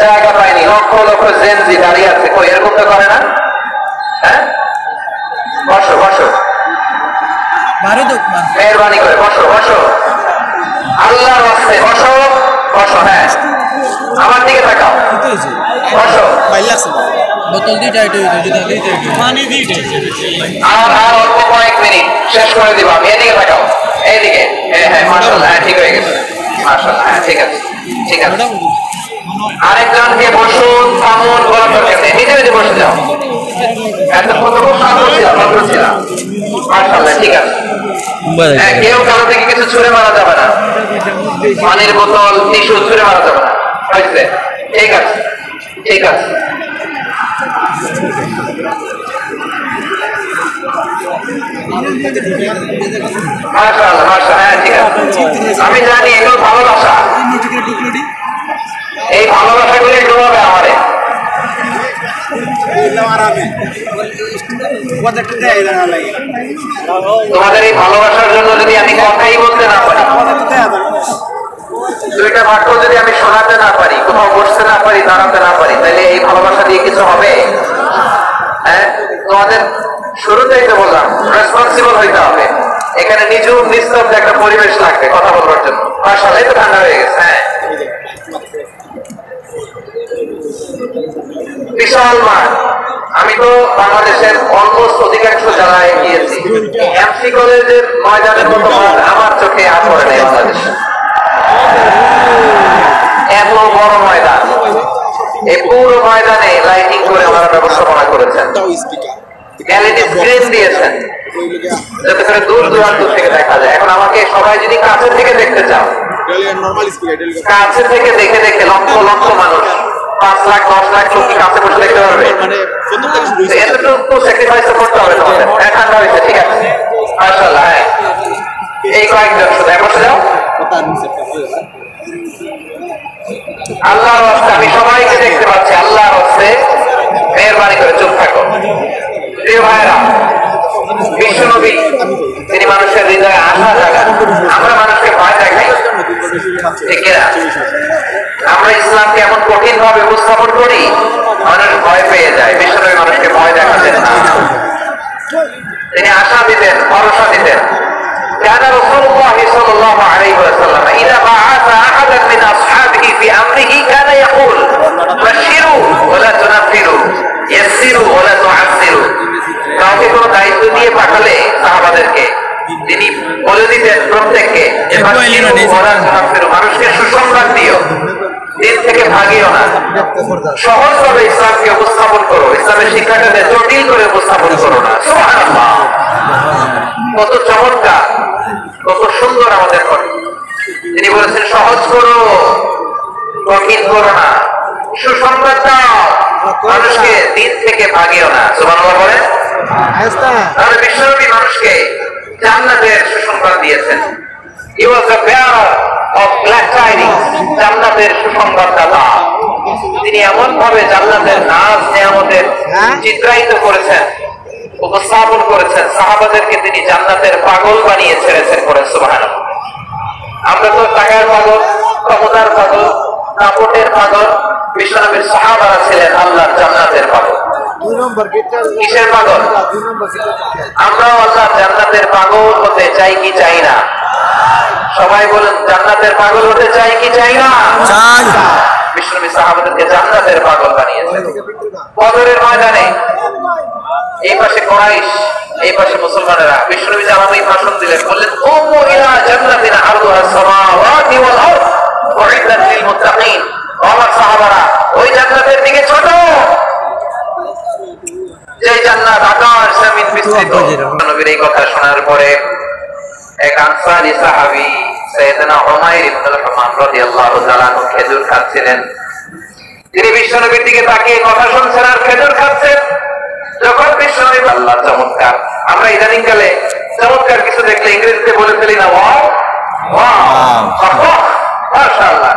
জায়গা পায়নি, লক্ষ লক্ষ জেনজি দাঁড়িয়ে আছে, কই এরকম তো করে না? হ্যাঁ, বসো বসো, মেহরবানি করে বসো বসো, আল্লাহর রাস্তায় বসো বসো। হ্যাঁ, আমার দিকে তাকাও, বসো। আর অল্প কয়েক মিনিট শেষ করে দিব আমি। এদিকে তাকাও, এইদিকে। হ্যাঁ মাশাআল্লাহ, হ্যাঁ ঠিক হয়ে গেছে, মাশাআল্লাহ, হ্যাঁ ঠিক আছে ঠিক আছে। আরেকজনকে বসুন, থামুন, বলার দরকার নেই, নিজে নিজে বসে যাও। এতক্ষণ তো খুব শান্ত ছিলাম, ভদ্র ছিলাম, মাশাআল্লাহ ঠিক আছে। হ্যাঁ, কেউ কারো থেকে কিছু ছুঁড়ে মারা যাবে না, পানির বোতল, টিস্যু ছুঁড়ে মারা যাবে না, হয়েছে? ঠিক আছে ঠিক আছে। মাশাআল্লাহ মাশাআল্লাহ, হ্যাঁ ঠিক আছে। আমি জানি এগুলো ভালোবাসা, এই ভালোবাসাগুলো ডুবাবে আমারে। তোমাদের এই ভালোবাসার জন্য যদি আমি কথাই বলতে না পারি, দুইটা বাক্য যদি আমি শোনাতে না পারি, কোথাও বসতে না পারি, দাঁড়াতে না পারি, তাহলে এই ভালোবাসা দিয়ে কিছু হবে? হ্যাঁ, তোমাদের শুরুতেই তো বললাম রেসপন্সিবল হইতে হবে। এখানে নিজেও নিস্তব্ধ একটা পরিবেশ লাগবে কথা বলবার জন্য। মাশাআল্লাহ, এই তো ঠান্ডা হয়ে গেছে। হ্যাঁ, বিশাল মাঠ। আমি তো বাংলাদেশের অলমোস্ট অধিকাংশ জায়গায় গিয়েছি, এমসি কলেজের ময়দানের মতো মাঠ আমার চোখে আর পড়ে নাই বাংলাদেশে। এত বড় ময়দান, এই পুরো ময়দানে লাইটিং করে ওনারা ব্যবস্থাপনা করেছেন, এলইডি স্ক্রিন দিয়েছেন যাতে করে দূর দূরান্ত থেকে দেখা যায়। এখন আমাকে সবাই যদি কাছে থেকে দেখতে চাও, কাছে থেকে দেখে দেখে লক্ষ লক্ষ মানুষ, 5 লাখ 10 লাখ লোক কাছে বসে দেখতে পারবে? এতটুকু স্যাক্রিফাইস করতে হবে তোমাদের। হ্যাঁ, ঠান্ডা হয়েছে, ঠিক আছে, মাশাআল্লাহ। হ্যাঁ, এই কয়েকজন শুধু বসে যাও। আল্লাহর রাস্তায় আমি সবাইকে দেখতে পাচ্ছি, আল্লাহর রাস্তায় মেহরবানি করে চুপ থাকো। প্রিয় ভাইরা, বিশ্বনবী তিনি মানুষের হৃদয়ে আশা জাগান। আমরা মানুষকে ভয় দেখাই, ঠিক না? আমরা ইসলামকে এমন কঠিন ভাবে উপস্থাপন করি, মানুষ ভয় পেয়ে যায়। বিশ্বনবী মানুষকে ভয় দেখাতেন না, তিনি আশা দিতেন, ভরসা দিতেন। كان رسول الله صلى الله عليه وسلم إذا بعث أحدا من أصحابه في أمره كان يقول بشروا ولا تنفروا يسروا ولا تعسروا। কাউকে কোনো দায়িত্ব দিয়ে পাঠালে সাহাবাদেরকে তিনি বলে দিতেন প্রত্যেককে, মানুষকে সুসংবাদ দিও, দিন থেকে ভাগিও না, সহজভাবে ইসলামকে উপস্থাপন করো, ইসলামের শিক্ষাটাকে জটিল করে উপস্থাপন করো না। সুবহানাল্লাহ, কত চমৎকার, কত সুন্দর আমাদের কথা। তিনি বলেছেন সহজ করো, কঠিন করো না, সুসংবাদ দাও, মানুষকে দিন থেকে ভাগিও না। সুবহানাল্লাহ বলেন। তাহলে বিশ্বনবী মানুষকে জান্নাতের সুসংবাদ দিয়েছেন। He was the bearer of glad tidings, জান্নাতের সুসংবাদদাতা। তিনি এমন ভাবে জান্নাতের নাজ নিয়ামতের চিত্রায়িত করেছেন, উপস্থাপন করেছেন, সাহাবাদেরকে তিনি জান্নাতের পাগল বানিয়ে ছেড়েছেন। করে সুবহানাল্লাহ। আমরা তো টাকার পাগল, ক্ষমতার পাগল, দাপটের পাগল। বিশ্বনবীর সাহাবারা ছিলেন আল্লাহর জান্নাতের পাগল। কিসের পাগল? আমরাও আল্লাহর জান্নাতের পাগল হতে চাই কি চাই না? সবাই বলেন, জান্নাতের পাগল হতে চাই কি চাই না? চাই। বিশ্বনবী সাহাবাদেরকে জান্নাতের পাগল বানিয়েছেন। বদরের ময়দানে এই পাশে কুরাইশ, এই পাশে মুসলমানেরা। বিশ্বনবী জামামি ভাষণ দিলেন, বললেন কুমু ইলা জান্নাতিন আরদুহা সামাওয়াতি ওয়াল আরদ উইদ্দাত লিল মুত্তাকিন। আমার সাহাবারা, ওই জান্নাতের দিকে ছোট যে জান্নাত আকাশ জমিন বিস্তৃত। নবীর এই কথা শোনার পরে এক আনসারী সাহাবী সাইয়েদনা উমাইর ইবনে হুমাম রাদিয়াল্লাহু তাআলা আনহু খেজুর খাচ্ছিলেন। তিনি বিশ্বনবীর দিকে তাকিয়ে কথা শুনছেন আর খেজুর খাচ্ছেন। যখন বিশ্বনবী, আল্লাহ চমৎকার! আমরা ইদানিং কালে চমৎকার কিছু দেখলে ইংরেজিতে বলে ফেলি না, ওয়াও ওয়াও, মাশাআল্লাহ।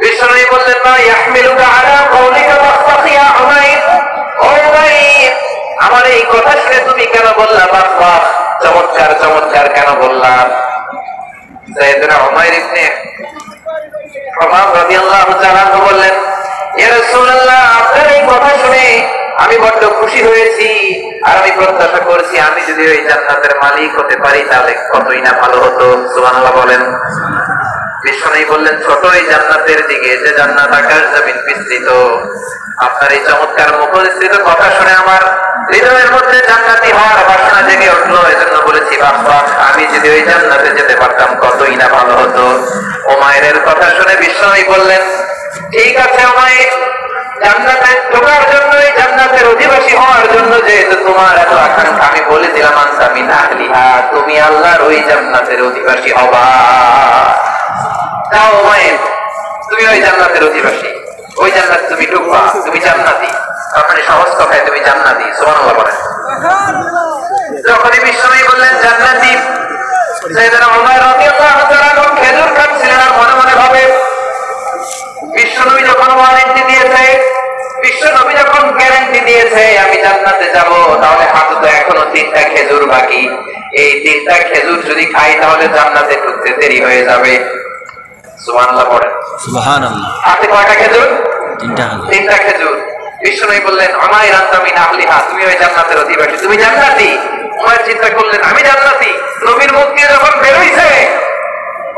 বিশ্বনবী বললেন, না ইয়াহমিলুকা আলা কওলিকা বাসবাস ইয়া উমাইর। ও উমাইর, আমার এই কথা শুনে তুমি কেন বললা বাসবাস? চমৎকার চমৎকার কেন বললা? সাইয়েদনা উমাইর ইবনে হুমাম রাদিয়াল্লাহু তাআলা বললেন, ইয়া রাসূলুল্লাহ, আপনার এই কথা শুনে আমি বড্ড খুশি হয়েছি, আর আমি প্রত্যাশা করছি আমি যদি ওই জান্নাতের মালিক হতে পারি তাহলে কতই না ভালো হতো। সুবহানাল্লাহ বলেন। বিশ্বনবী বললেন, ছোট এই জান্নাতের দিকে যে জান্নাত আকাশ জমিন বিস্তৃত। আপনার এই চমৎকার মুখনিসৃত কথা শুনে আমার হৃদয়ের মধ্যে জান্নাতি হওয়ার বাসনা জেগে উঠলো। এজন্য বলেছি বাসবাস, আমি যদি ওই জান্নাতে যেতে পারতাম কতই না ভালো হতো। উমাইরের কথা শুনে বিশ্বনবী বললেন, ঠিক আছে উমাইর, জান্নাতে ঢোকার জন্য, এই জান্নাতের অধিবাসী হওয়ার জন্য যেহেতু তোমার এত আকাঙ্ক্ষা, আমি বলে দিলাম আনতা মিন আহলিহা, তুমি আল্লাহর ওই জান্নাতের অধিবাসী হবা। যাও উমাইর, তুমি ওই জান্নাতের অধিবাসী, ওই জান্নাতে তুমি ঢুকবা, তুমি জান্নাতি। আপনার সহজ কথায় তুমি জান্নাতি। সুবহানাল্লাহ বলেন। যখনই বিশ্বনবী বললেন জান্নাতি, সাইয়েদনা উমর রাদিয়াল্লাহু তাআলা খেজুর খাচ্ছিলেন আর মনে মনে ভাবে, বিশ্বনবী যখন ওয়ারেন্টি দিয়েছে, বিশ্বনবী যখন গ্যারান্টি দিয়েছে আমি জান্নাতে যাব, তাহলে হাতে তো এখনো 3টা খেজুর বাকি। এই 3টা খেজুর যদি খাই তাহলে জান্নাতে ঢুকতে দেরি হয়ে যাবে। সুবহানাল্লাহ পড়েন। সুবহানাল্লাহ। হাতে কয়টা খেজুর? 3টা খেজুর। বিশ্বনবী বললেন, উমাইর আনতা মিন আহলিহা, তুমি ওই জান্নাতের অধিবাসী, তুমি জান্নাতি। উমাইর চিন্তা করলেন, আমি জান্নাতি, নবীর মুখ দিয়ে যখন বের হইছে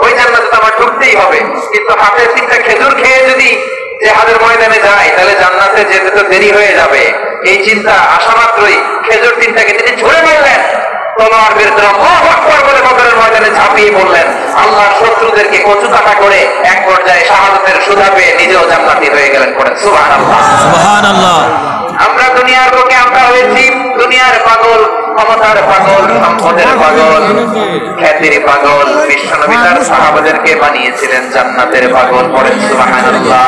ওই জান্নাতে তো আমার ঢুকতেই হবে, কিন্তু হাতে 3টা খেজুর খেয়ে যদি জিহাদের ময়দানে যায় তাহলে জান্নাতে যেতে তো দেরি হয়ে যাবে। এই চিন্তা আসা মাত্রই খেজুর 3টাকে তিনি ছুঁড়ে মারলেন, তলোয়ার বের করে আল্লাহু আকবার বলে বদরের ময়দানে ঝাঁপিয়ে পড়লেন। আল্লাহর শত্রুদেরকে কচু কাটা করে এক পর্যায়ে শাহাদাতের সুধা পেয়ে নিজেও জান্নাতি হয়ে গেলেন। পড়েন সুবহানাল্লাহ। সুবহানাল্লাহ। আমরা দুনিয়ার বুকে আমরা হয়েছি দুনিয়ার পাগল, ক্ষমতার পাগল, সম্পদের পাগল, খ্যাতির পাগল। বিশ্বনবী তার সাহাবাদেরকে বানিয়েছিলেন জান্নাতের পাগল। পড়েন সুবহানাল্লাহ।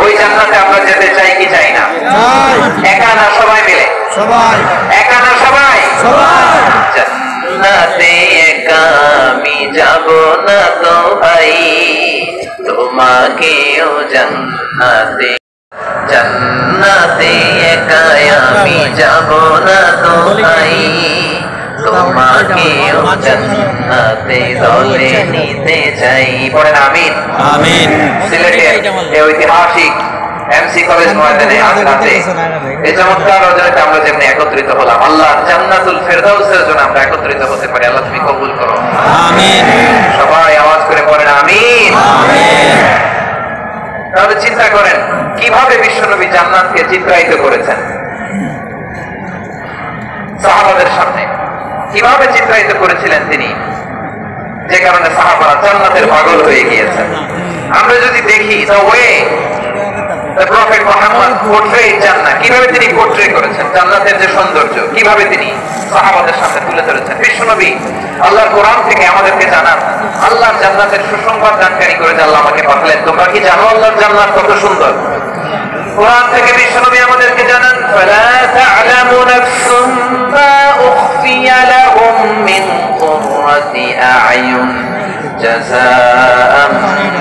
ওই জান্নাতে আমরা যেতে চাই কি চাই না? একা না সবাই মিলে? সবাই। একা না সবাই? সবাই। জান্নাতে একা আমি যাব না তো ভাই, তোমাকেও জান্নাতে, জান্নাতে একা আমি যাব না তো ভাই, তোমাকেও জান্নাতে দলে নিতে চাই। পড়েন আমিন। আমিন। সিলেটের এই ঐতিহাসিক এমসি কলেজ ময়দানে আজ রাতে এই চমৎকার রজনীতে আমরা যেমনি একত্রিত হলাম, আল্লাহ জান্নাতুল ফেরদাউসের জন্য আমরা একত্রিত হতে পারি। আল্লাহ তুমি কবুল করো। আমিন। সবাই আওয়াজ করে পড়েন আমিন। আমিন। তাহলে চিন্তা করেন কিভাবে বিশ্বনবী জান্নাতকে চিত্রায়িত করেছেন সাহাবাদের সামনে, কিভাবে চিত্রায়িত করেছিলেন তিনি, যে কারণে সাহাবারা জান্নাতের পাগল হয়ে গিয়েছেন। আমরা যদি দেখি the way the prophet Muhammad portrayed জান্নাত, কিভাবে তিনি পোর্ট্রে করেছেন জান্নাতের যে সৌন্দর্য, কিভাবে তিনি সাহাবাদের সামনে তুলে ধরেছেন। বিশ্বনবী আল্লাহর কোরআন থেকে আমাদেরকে জানান, আল্লাহর জান্নাতের সুসংবাদ দানকারী করে যে আল্লাহ আমাকে পাঠালেন। তোমরা কি জানো আল্লাহর জান্নাত কত সুন্দর? কোরআন থেকে বিশ্বনবী আমাদেরকে জানান, ফালা তা'লামু নাফসুম মা উখফিয়া লাহুম মিন কুররাতি আ'য়ুন জাযাআম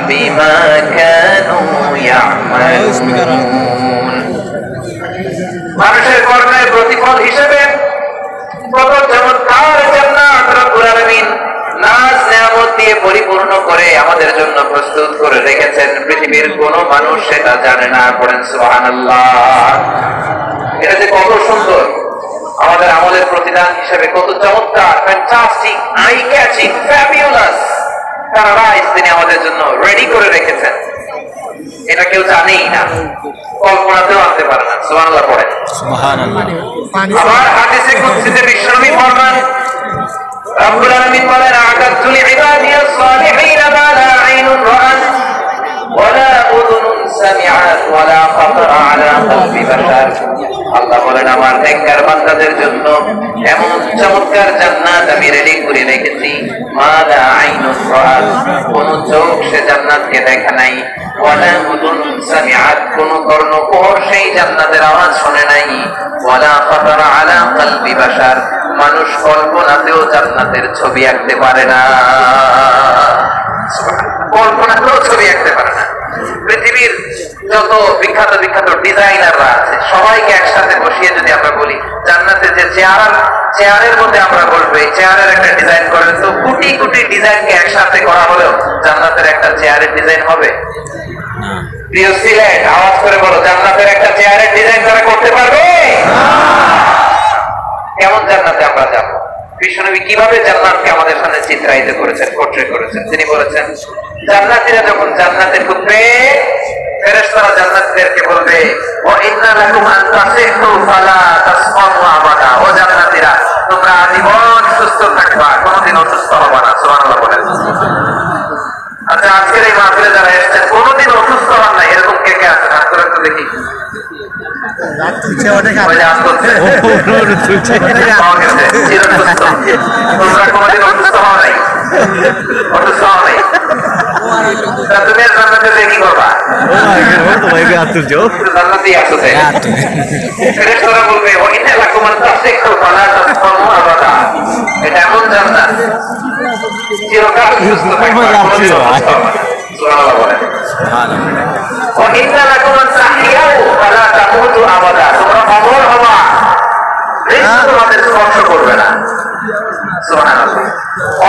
বিমা কানু ইয়া'মালুন। মানুষের কর্মের প্রতিফল হিসেবে কত চমৎকার জান্নাত রব্বুল আলামিন নাজ নেয়ামত দিয়ে পরিপূর্ণ করে আমাদের জন্য প্রস্তুত করে রেখেছেন। পৃথিবীর কোন মানুষ সেটা জানে না। পড়েন সুবহানাল্লাহ। এটা যে কত সুন্দর, আমাদের আমলের প্রতিদান হিসেবে কত চমৎকার, fantastic, eye catching, fabulous paradise তিনি আমাদের জন্য রেডি করে রেখেছেন। এটা কেউ জানেই না, কল্পনাতেও আনতে পারে না। সুবহানাল্লাহ পড়েন। সুবহানাল্লাহ। আবার হাদিসে কুদসিতে বিশ্বনবী ফরমান, রব্বুল আলামিন বলেন, আ'তাদতু লিইবাদিয়াস সালিহিন মা লা আইনুন রাআত ওয়ালা উযুনুন সামিআত ওয়ালা খাতারা আলা কলবি বাশার। আল্লাহ বলেন, আমার নেককার বান্দাদের জন্য এমন চমৎকার জান্নাত আমি রেডি করে রেখেছি, মা লা আইনুন রাআত, কোন চোখ সে জান্নাতকে দেখা নাই, ওয়ালা উযুনুন সামিআত, কোন কর্ণকুহর সেই জান্নাতের আওয়াজ শুনে নাই, ওয়ালা খাতারা আলা কলবি বাশার, মানুষ কল্পনাতেও জান্নাতের ছবি আঁকতে পারে না। কল্পনাতেও ছবি আঁকতে পারে না। পৃথিবীর যত বিখ্যাত বিখ্যাত ডিজাইনাররা আছে, সবাইকে একসাথে বসিয়ে যদি আমরা বলি জান্নাতে যে চেয়ারের মধ্যে আমরা বলবো এই চেয়ারের একটা ডিজাইন করেন, তো কোটি কোটি ডিজাইনকে একসাথে করা হলেও জান্নাতের একটা চেয়ারের ডিজাইন হবে? প্রিয় সিলেট, আওয়াজ করে বলো, জান্নাতের একটা চেয়ারের ডিজাইন তারা করতে পারবে? কেমন জান্নাতে আমরা যাবো? বিশ্বনবী কিভাবে জান্নাতকে আমাদের সামনে চিত্রায়িত করেছেন, পোর্ট্রে করেছেন? তিনি বলেছেন, জান্নাতীরা যখন জান্নাতে ঢুকবে, ফেরেশতারা জান্নাতীদেরকে বলবে, ওয়া ইন্না লাকুম আন তাসিহু ফালা তাসকামু আবাদা, ও জান্নাতীরা, তোমরা আজীবন সুস্থ থাকবা, কোনোদিন অসুস্থ হবে না। সুবহানাল্লাহ বলেন। আচ্ছা, আজকের এই মাহফিলে যারা এসেছেন কোনোদিন অসুস্থ হন না, এরকম কে কে আছে? হাত করে একটু দেখি। তোমরা কোনোদিন অসুস্থ হও নাই? অসুস্থ হও নাই? তুমি জান্নাতে কি করবা? জান্নাতেই আসো। ফেরেশতারা বলবে, ওয়া ইন্না লাকুম আন তাসিহু ফালা তাসকামু আবাদা, এটা এমন জান্নাত চিরকাল সুস্থ থাকবা, কোনোদিন অসুস্থ হবে না। সুবহানাল্লাহ বলেন। ওয়া ইন্না লাকুম আন তাহইয়াউ ফালা তামুতু আবাদা, তোমরা অমর হবা, মৃত্যু তোমাদের স্পর্শ করবে না। সুবহানাল্লাহ।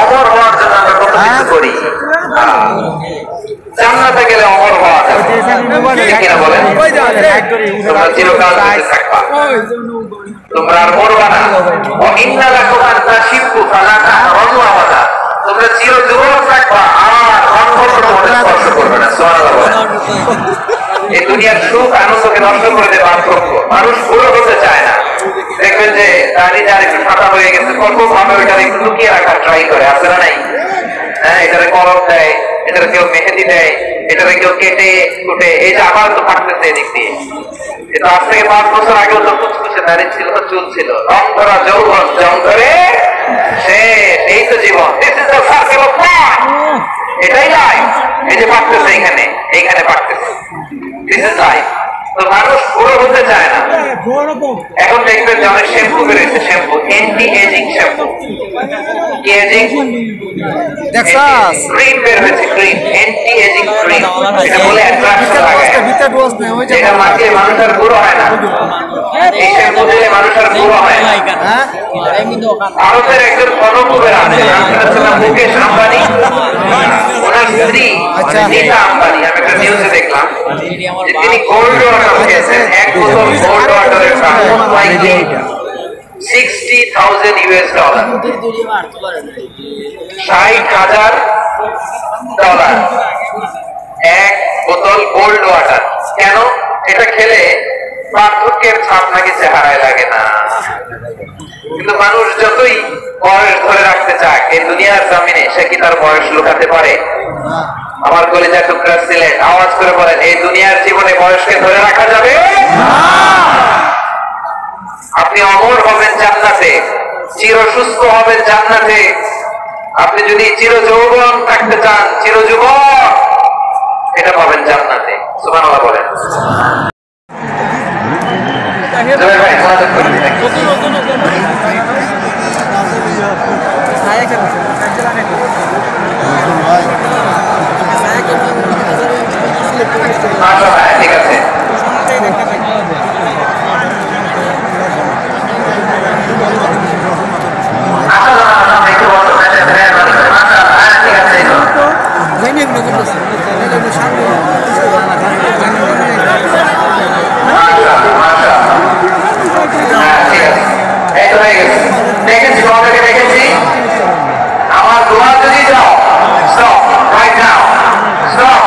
অমর হওয়ার জন্য আমরা কত কিছু করি। জান্নাতে গেলে অমর হওয়া যাবে, ঠিক কিনা বলেন? তোমরা চিরকাল বেঁচে থাকবা, তোমরা আর মরবা না। ওয়া ইন্না লাকুম আন তাশিবু ফালা তাহরামু আবাদা, তোমরা চির যুবক থাকবা, আর অন্ধকার তোমাদের স্পর্শ করবে না। সুবহানাল্লাহ বলেন। এই দুনিয়ার সুখ আনন্দকে নষ্ট করে দেবে বার্ধক্য। মানুষ বুড়ো হতে চায় না, দেখবেন যে দাড়িটা একটু ফাটা হয়ে গেছে, কত ভাবে ওইটার একটু লুকিয়ে রাখার ট্রাই করে, আছে না নাই? হ্যাঁ, এটারে কলম দেয়, এটারে কেউ মেহেদি দেয়, এটারে কেউ কেটে কুটে, এই যে আবার তো ফাটতেছে এদিক দিয়ে। কিন্তু আজ থেকে 5 বছর আগেও তো কুচকুচে দাড়ি ছিল, চুল ছিল, রং ধরা যৌবন, জং ধরে শেষ। এই তো জীবন, this is the circle of life, এটাই লাইফ। এই যে পাকতেছে এইখানে, এইখানে পাকতেছে, দিস ইজ লাইফ। তো মানুষ বুড়ো হতে চায় না। এখন দেখবেন যে অনেক শ্যাম্পু বেরোচ্ছে, শ্যাম্পু অ্যান্টি এজিং শ্যাম্পু, কি এজিং ক্রিম বের হয়েছে, ক্রিম অ্যান্টি এজিং ক্রিম, এটা বলে অ্যাট্রাকশন লাগায়, যেটা মাখলে মানুষ আর বুড়ো হয় না। এই শ্যাম্পু দিলে মানুষ আর বুড়ো হয় না। ভারতের একজন কনকুবের আছে, মুকেশ আম্বানি, ওনার স্ত্রী নীতা আম্বানি, আমি একটা নিউজে দেখলাম যে তিনি গোল্ড ওয়াটার খেয়েছেন। এক বোতল গোল্ড ওয়াটারের দাম $60,000 $60,000 এক বোতল গোল্ড ওয়াটার। কেন? এটা খেলে পার্থক্যের ছাপ নাকি চেহারায় লাগে না। কিন্তু মানুষ যতই বয়স ধরে রাখতে চায় এই দুনিয়ার জমিনে, সে কি তার বয়স লুকাতে পারে? আমার কলিজা টুকরা সিলেট, আওয়াজ করে বলেন, এই দুনিয়ার জীবনে বয়সকে ধরে রাখা যাবে না। আপনি অমর হবেন জান্নাতে, চির সুস্থ হবেন জান্নাতে। আপনি যদি চির যৌবন থাকতে চান, চির যুবক, এটা পাবেন জান্নাতে। সুবহানাল্লাহ বলেন। ঠিক আছে, দেখেছি, তোমাদেরকে দেখেছি। আমার দোয়া যদি যাও, স্টপ রাইট নাও, স্টপ।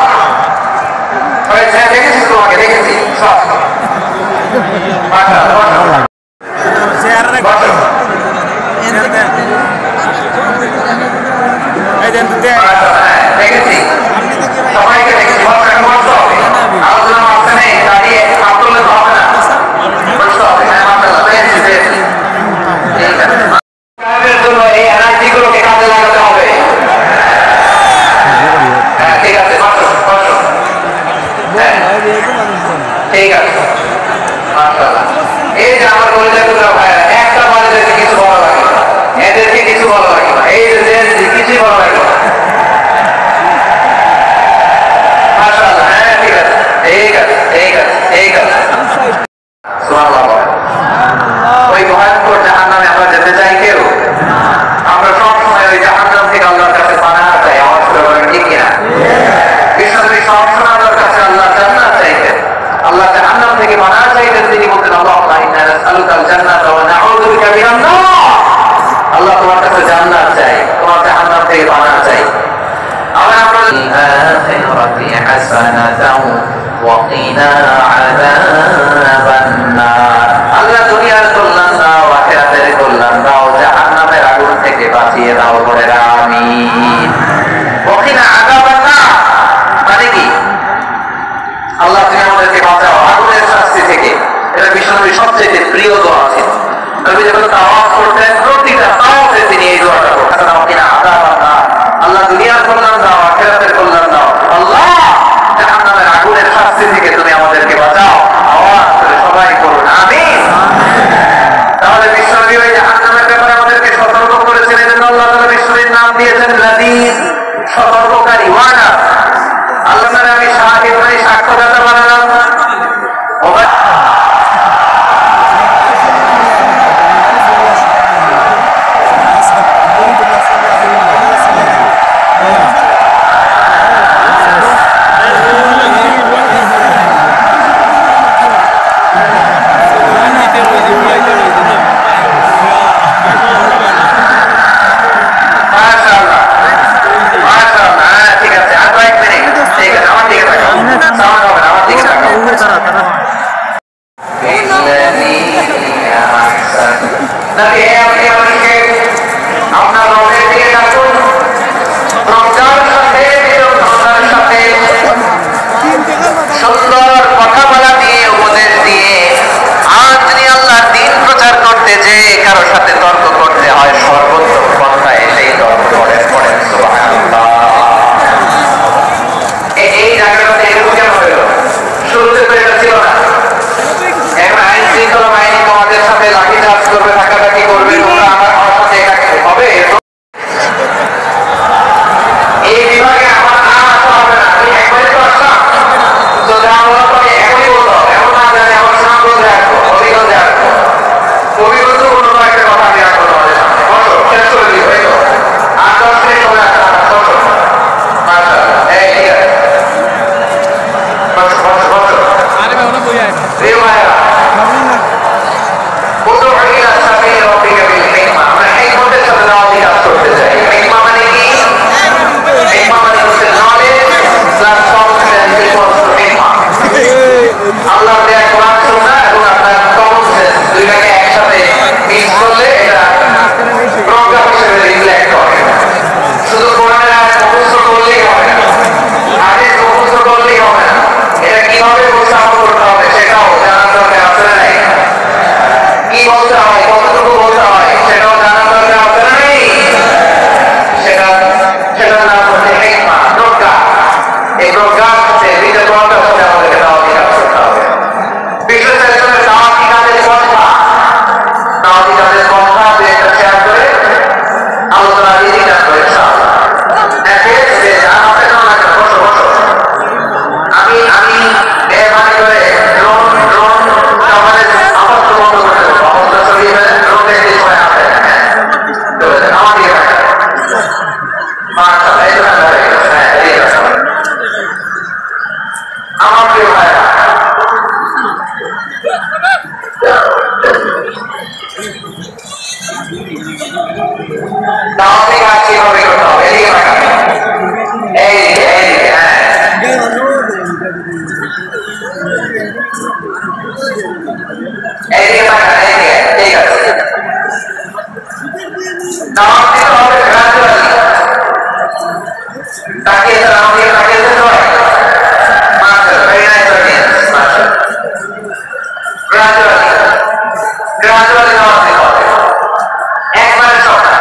লেবুরা ভাইরা একটা বাড়িদেরকে কিছু বলা লাগে না, এদেরকে কিছু বলা লাগে না, এই যে কিছুই বলা লাগে না। মাশাআল্লাহ, হ্যাঁ ঠিক আছে, ঠিক আছে, ঠিক আছে, ঠিক আছে। সুবহানাল্লাহ। ওই ভয়ঙ্কর জাহান্নামে আমরা যেতে চাই কেউ? আমরা সবসময় ওই জাহান্নাম থেকে আল্লাহর কাছে পানাহ চাই। আওয়াজ করে বলেন ঠিক কিনা? বিশ্বনবী সবসময় আল্লাহর কাছে আল্লাহ জান্নাত চাইতেন, আল্লাহ জাহান্নাম থেকে পানাহ চাইতেন। তিনি বলতেন আল্লাহুম্মা ইন্না নাসআলুকাল জান্নাতা ওয়া নাউযু বিকা মিনান নার। আল্লাহ তোমার কাছে জান্নাত চাই, তোমার জাহান্নাম থেকে পানাহ চাই। আমরা আখিরাতি হাসানাতাও ওয়া কিনা আযাবান নার। আল্লাহ দুনিয়ার কল্যাণ দাও, আখিরাতের কল্যাণ দাও, জাহান্নামের আগুন থেকে বাঁচিয়ে দাও। বলে আমিন। ওয়া কিনা আযাবান নার মানে কি? আল্লাহ তুমি আমাদেরকে বাঁচাও আগুনের শাস্তি থেকে। এটা বিশ্বনবীর সবচেয়ে প্রিয় দোয়া ছিল। নবী যখন তাওয়াফ করতেন প্রতিটা তাওয়াফে তিনি এই দোয়াটা করতেন, ওয়া কিনা আযাবান নার। আল্লাহ দুনিয়ার কল্যাণ দাও, আখিরাতের কল্যাণ দাও। আল্লাহ জাহান্নামের আগুনের শাস্তি থেকে তুমি আমাদেরকে বাঁচাও। আওয়াজ করে সবাই করুন আমিন। তাহলে বিশ্বনবী ওই জাহান্নামের ব্যাপারে আমাদেরকে সতর্ক করেছেন। এজন্য আল্লাহ তাআলা বিশ্বনবীর নাম দিয়েছেন নাযীর, সতর্ককারী, ওয়ার্নার। আল্লাহ তাআলা আমি শাহিদ নই, সাক্ষ্যদাতা বানালাম। সুন্দর কথা বলা দিয়ে, উপদেশ দিয়ে, আর যদি আল্লাহর দ্বীন প্রচার করতে যে কারোর সাথে তর্ক করতে হয়, সর্বোত্তম পন্থায় সেই তর্ক করেন। সুবহানাল্লাহ। এই জায়গাটাতে এরকম কেন হইল? শুরুতে তো এটা ছিল না। এখন আইন শৃঙ্খলা বাহিনী তোমাদের সাথে লাঠিচার্জ করবে, ধাক্কাধাক্কি করবে, তোমরা আমার সাথে এটা হবে। এই বিভাগে আমার নাম আসতে হবে না, আমি একবারই তো আসলাম। তো যা বলা তো এখনই বলতে হবে, এমন না জানি আমার নাম বলতে আসবো, অভিজ্ঞতা আসবো, অভিজ্ঞতা কোনো একটা কথা আমি আসবো তোমাদের সামনে। বসো, শেষ করে দিই, হয়ে গেল। 8-10 মিনিট চলে আসলাম, বসো। মাশাআল্লাহ, এই ঠিক আছে, বসো বসো বসো। প্রিয় ভাইরা, উদউ ইলা সাবিলি রাব্বিকা বিল হিকমা। আমরা হিকমতের সাথে দাওয়াতি কাজ করতে চাই। হিকমা মানে কি? হিকমা মানে হচ্ছে knowledge plus confidence equals to হিকমা। আল্লাহ দেয়া কোরআন সুন্নাহ এবং আপনার কমন সেন্স দুইটাকে একসাথে মিক্স করলে এটা প্রজ্ঞা হিসেবে রিফ্লেক্ট করে। শুধু কোরআনের আয়াত মুখস্থ করলেই হবে না, হাদিস মুখস্থ করলেই হবে না, এটা কিভাবে উপস্থাপন করতে হবে সেটাও জানার দরকার আছে না নাই? কি বলতে হয়, কতটুকু বলতে হয় সেটাও জানার দরকার আছে না নেই? সেটার নাম হচ্ছে হিকমা, প্রজ্ঞা। এই প্রজ্ঞার সাথে দুইটা প্রজ্ঞার সাথে আমাদেরকে দাওয়াতি কাজ করতে হবে। বিশ্ব চরিত্রের দাওয়াতি কাজের পন্থা, দাওয়াতি কাজের পন্থা দুই একটা শেয়ার করে আলোচনা রিজিটার করে ইনশাআল্লাহ। বসো বসো। আমি মেহরবানি করে ড্রোন আমাদের আপাতত বন্ধ করে দেবো। অবস্থা ছড়িয়ে ফেলেন, ড্রোন দেখতে সময় আসে। চলে যান, আমার দিকে তাকান। মাশাআল্লাহ, এই তো হয়ে গেছে। হ্যাঁ, এই আছে আমার প্রিয় ভাইরা। দাওয়াতি কাজ কিভাবে করতে হবে? এদিকে তাকান, এইদিকে এইদিকে। হ্যাঁ, এইদিকে তাকান, এইদিকে। ঠিক আছে, দাওয়াত দিতে হবে গ্রাজুয়ালি। তাকিয়ে আমাদের তাকিয়ে দিতে হয়। মাশাআল্লাহ, ভেরি নাইস অডিয়েন্স। মাশাআল্লাহ, গ্রাজুয়ালি দাওয়াত দিতে হবে, একবারে সব না।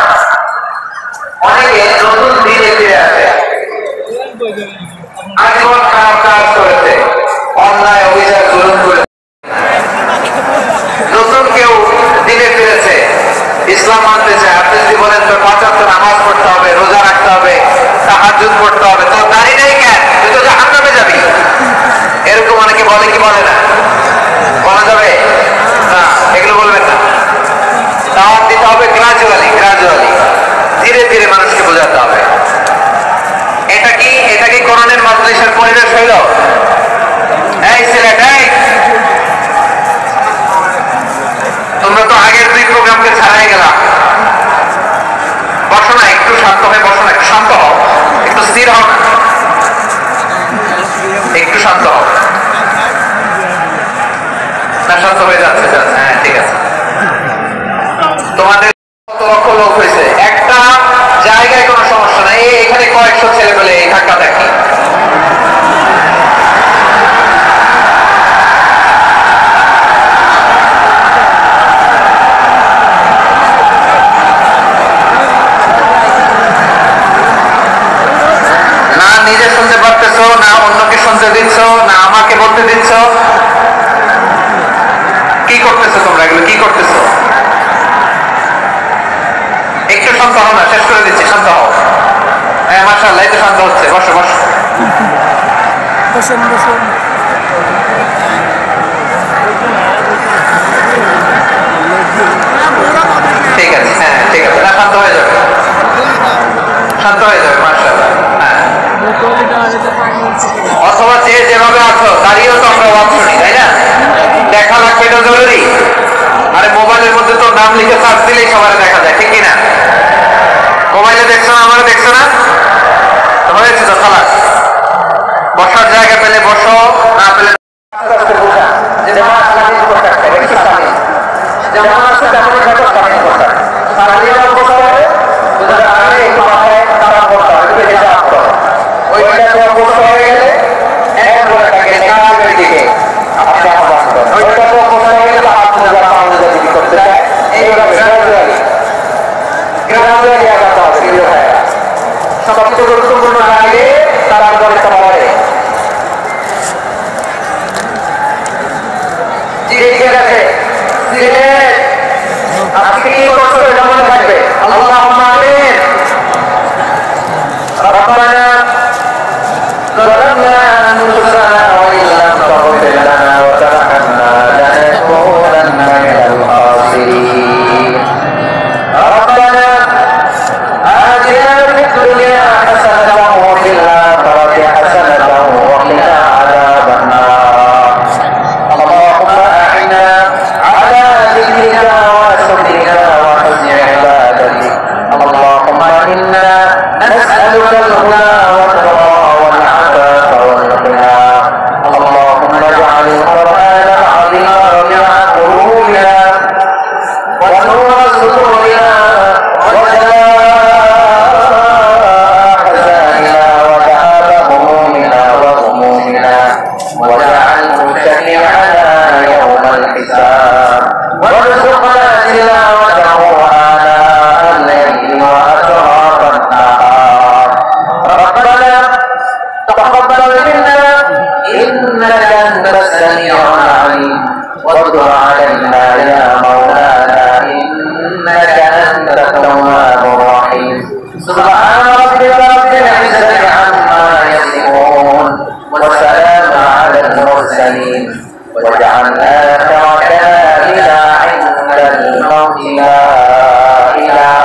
অনেকে নতুন দিনে ফিরে আসে, আজীবন খারাপ কাজ করেছে, অন্যায় অবিচার জুলুম করেছে। নতুন কেউ ইসলাম মানতে চায়, আপনি যদি বলেন তোর 5 ওয়াক্ত নামাজ পড়তে হবে, রোজা রাখতে হবে, তাহাজ্জুদ পড়তে হবে, তোর দাড়ি নেই কেন, তুই তো জাহান্নামে যাবি, এরকম অনেকে বলে কি বলে না? বলা যাবে না, এগুলো বলবেন না। দাওয়াত দিতে হবে গ্রাজুয়ালি, ধীরে ধীরে মানুষকে বোঝাতে হবে। এটা কি কোরআনের মাজলিসের পরিবেশ হইল? এই সিলেট, এই তোমরা তো আগের 2 প্রোগ্রামকে ছাড়াই গেলাম। বসো না, একটু শান্ত হয়ে বসো না, একটু শান্ত হও, একটু স্থির হও না, একটু শান্ত হও না। শান্ত হয়ে যাচ্ছে, হ্যাঁ ঠিক আছে। তোমাদের কত লক্ষ লোক হয়েছে, একটা জায়গায় কোনো সমস্যা নাই, এখানে কয়েকশো ছেলে পেলে এই ধাক্কা দেখি। না নিজে শুনতে পারতেছো, না অন্যকে শুনতে দিচ্ছ, না আমাকে বলতে দিচ্ছ, কি করতেছো তোমরা? এগুলো কি করতেছো? একটু শান্ত হও না, শেষ করে দিচ্ছি, শান্ত হও। হ্যাঁ মাশাআল্লাহ, এই তো শান্ত হচ্ছে, বসো বসো। ঠিক আছে, হ্যাঁ ঠিক আছে, না শান্ত হয়ে যাবে, শান্ত হয়ে যাবে, মাশাআল্লাহ। হ্যাঁ, অথবা যে যেভাবে আছো দাঁড়িয়েও তো আমরা ওয়াজ শুনি, তাই না? দেখা লাগবে, এটা জরুরি। আরে মোবাইলের মধ্যে তো নাম লিখে সার্চ দিলেই সবার দেখা যায়, ঠিক কিনা? মোবাইলে দেখছো না, আমারও দেখছো না, হয়েছে তো খালাস। বসার জায়গা পেলে বসো, না পেলে যেমন আছে তেমন বসতে হবে, একটু মাথায় তারা করতে হবে, ওইটা বসতে হয়ে গেলে এক বলে থাকে নেকালের দিকে আপনি আহ্বান করেন, ওইটা তো বসতে হয়ে গেলে হাত মোজা পা মোজা যদি করতে চায় এইভাবে গ্রাজুয়ালি আগাতে হবে। প্রিয় ভাইয়েরা, সবচেয়ে গুরুত্বপূর্ণ আগে তারা করতে পারে। জি ঠিক আছে, আজকে কি করছো এটা মনে থাকবে। আল্লাহুম্মা আমিন। রব্বানা ظلمنا أنفسنا وإن لم تغفر لنا وترحمنا لنكونن من الخاسرين. ربنا آتنا في الدنيا حسنة وفي الآخرة حسنة وقنا عذاب النار. اللهم أعنا على ذكرك وشكرك وحسن عبادتك. اللهم إنا نسألك الهدى والتقى والعفاف والغنى. اللهم اجعل القرآن العظيم ربيع قلوبنا ونور صدورنا وجلاء أحزاننا وذهاب همومنا وغمومنا، واجعله شفيعنا يوم الحساب، وارزقنا تلاوته آناء الليل وأطراف النهار. ربنا تقبل منا إنك أنت السميع العليم، وتب علينا يا مولانا إنك أنت التواب الرحيم. سبحان ربك رب العزة عما يصفون، وسلام على المرسلين، وجعلنا توكلنا عند الموت. لا إله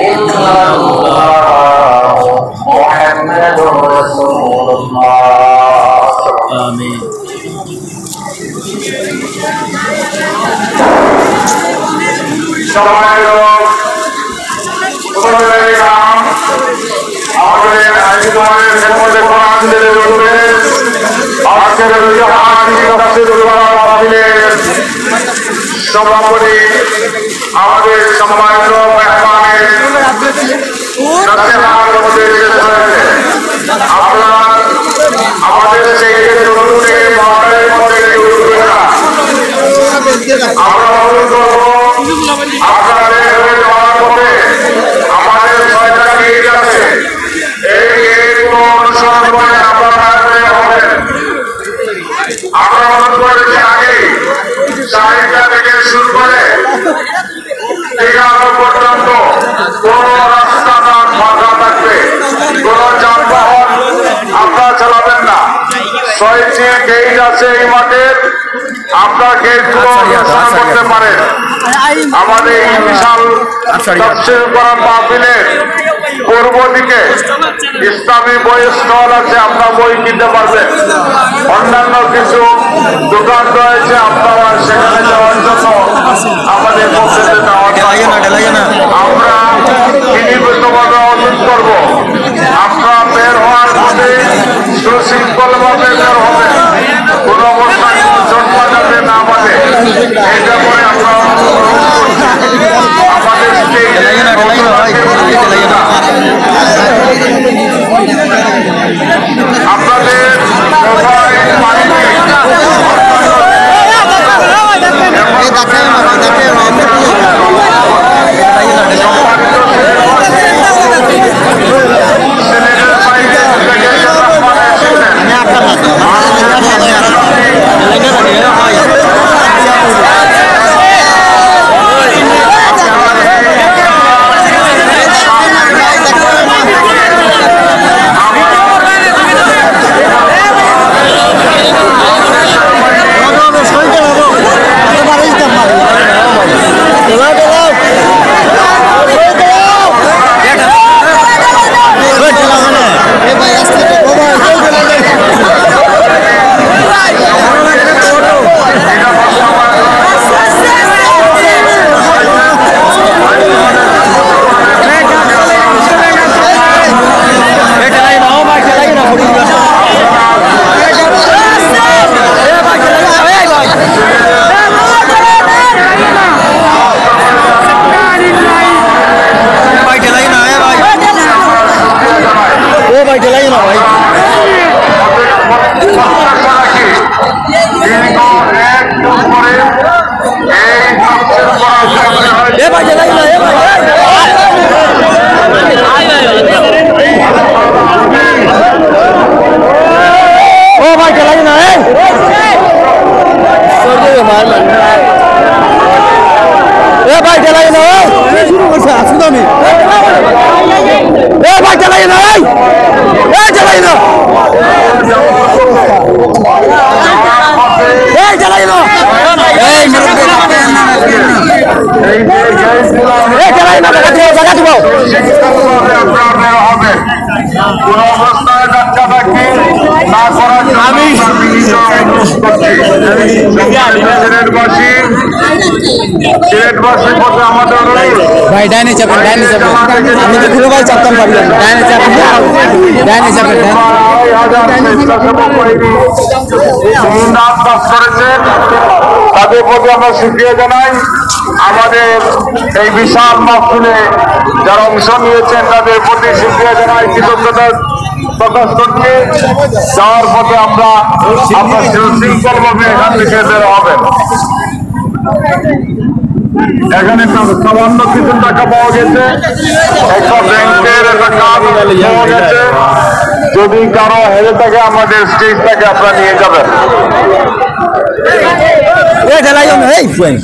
إلا الله محمد رسول الله. آمين. আমাদের আয়োজনের মধ্যে কোরআন দিলে রূপে আজকের সভাপতি আমাদের সম্মানিত মেহমানের আপনারা আমাদের সেই আমরা অনুরোধ করবো আপনাদের যাওয়ার পথে আমাদের 6টা গেট আছে, এই গেটগুলো অনুসরণ করে আপনারা হবেন। আমরা অনুরোধ করেছি আগে 4টা থেকে শুরু করে 6টি গেট আছে এই মাঠের, আপনার গেটগুলো অনুসরণ করতে পারেন। আমাদের এই বিশাল তাফসীর কোরআন মাহফিলের পূর্ব দিকে ইসলামী বই স্টল আছে, আপনার বই কিনতে পারবেন। অন্যান্য কিছু দোকান রয়েছে, আপনারা সেখানে যাওয়ার জন্য আমাদের মসজিদে দাওয়াত আমরা বিনীতভাবে অনুরোধ করব, আপনারা বের হওয়ার পথে সুশৃঙ্খলভাবে বের হবেন, কোনো অবস্থায় জন্মা যাতে না বাঁধে, এটা করে আমরা আমাদের আপনাদের কোনো অবস্থায় ধাক্কাধাক্কি না করার জন্য আমি সিলেটবাসীর প্রতি আমাদের ভাই ডাইনে চাপেন, ডাইনে চাপেন। আমি তো খুলে ভাই চাপতাম পারলাম। ডাইনে চাপেন, ডাইনে চাপেন। তাদের প্রতি আমরা স্বীকৃতি জানাই। আমাদের এই বিশাল মাহফিলে যারা অংশ নিয়েছেন তাদের প্রতি স্বীকৃতি জানাই, কৃতজ্ঞতা প্রকাশ করছি। যাওয়ার পথে আমরা আপনার সুশৃঙ্খলভাবে এখান থেকে বের হবেন। এখানে সামান্য কিছু টাকা পাওয়া গেছে, একটা ব্যাংকের একটা কার্ড পাওয়া গেছে। যদি কারো হেরে থাকে আমাদের স্টেজ থেকে আপনারা নিয়ে যাবেন। এই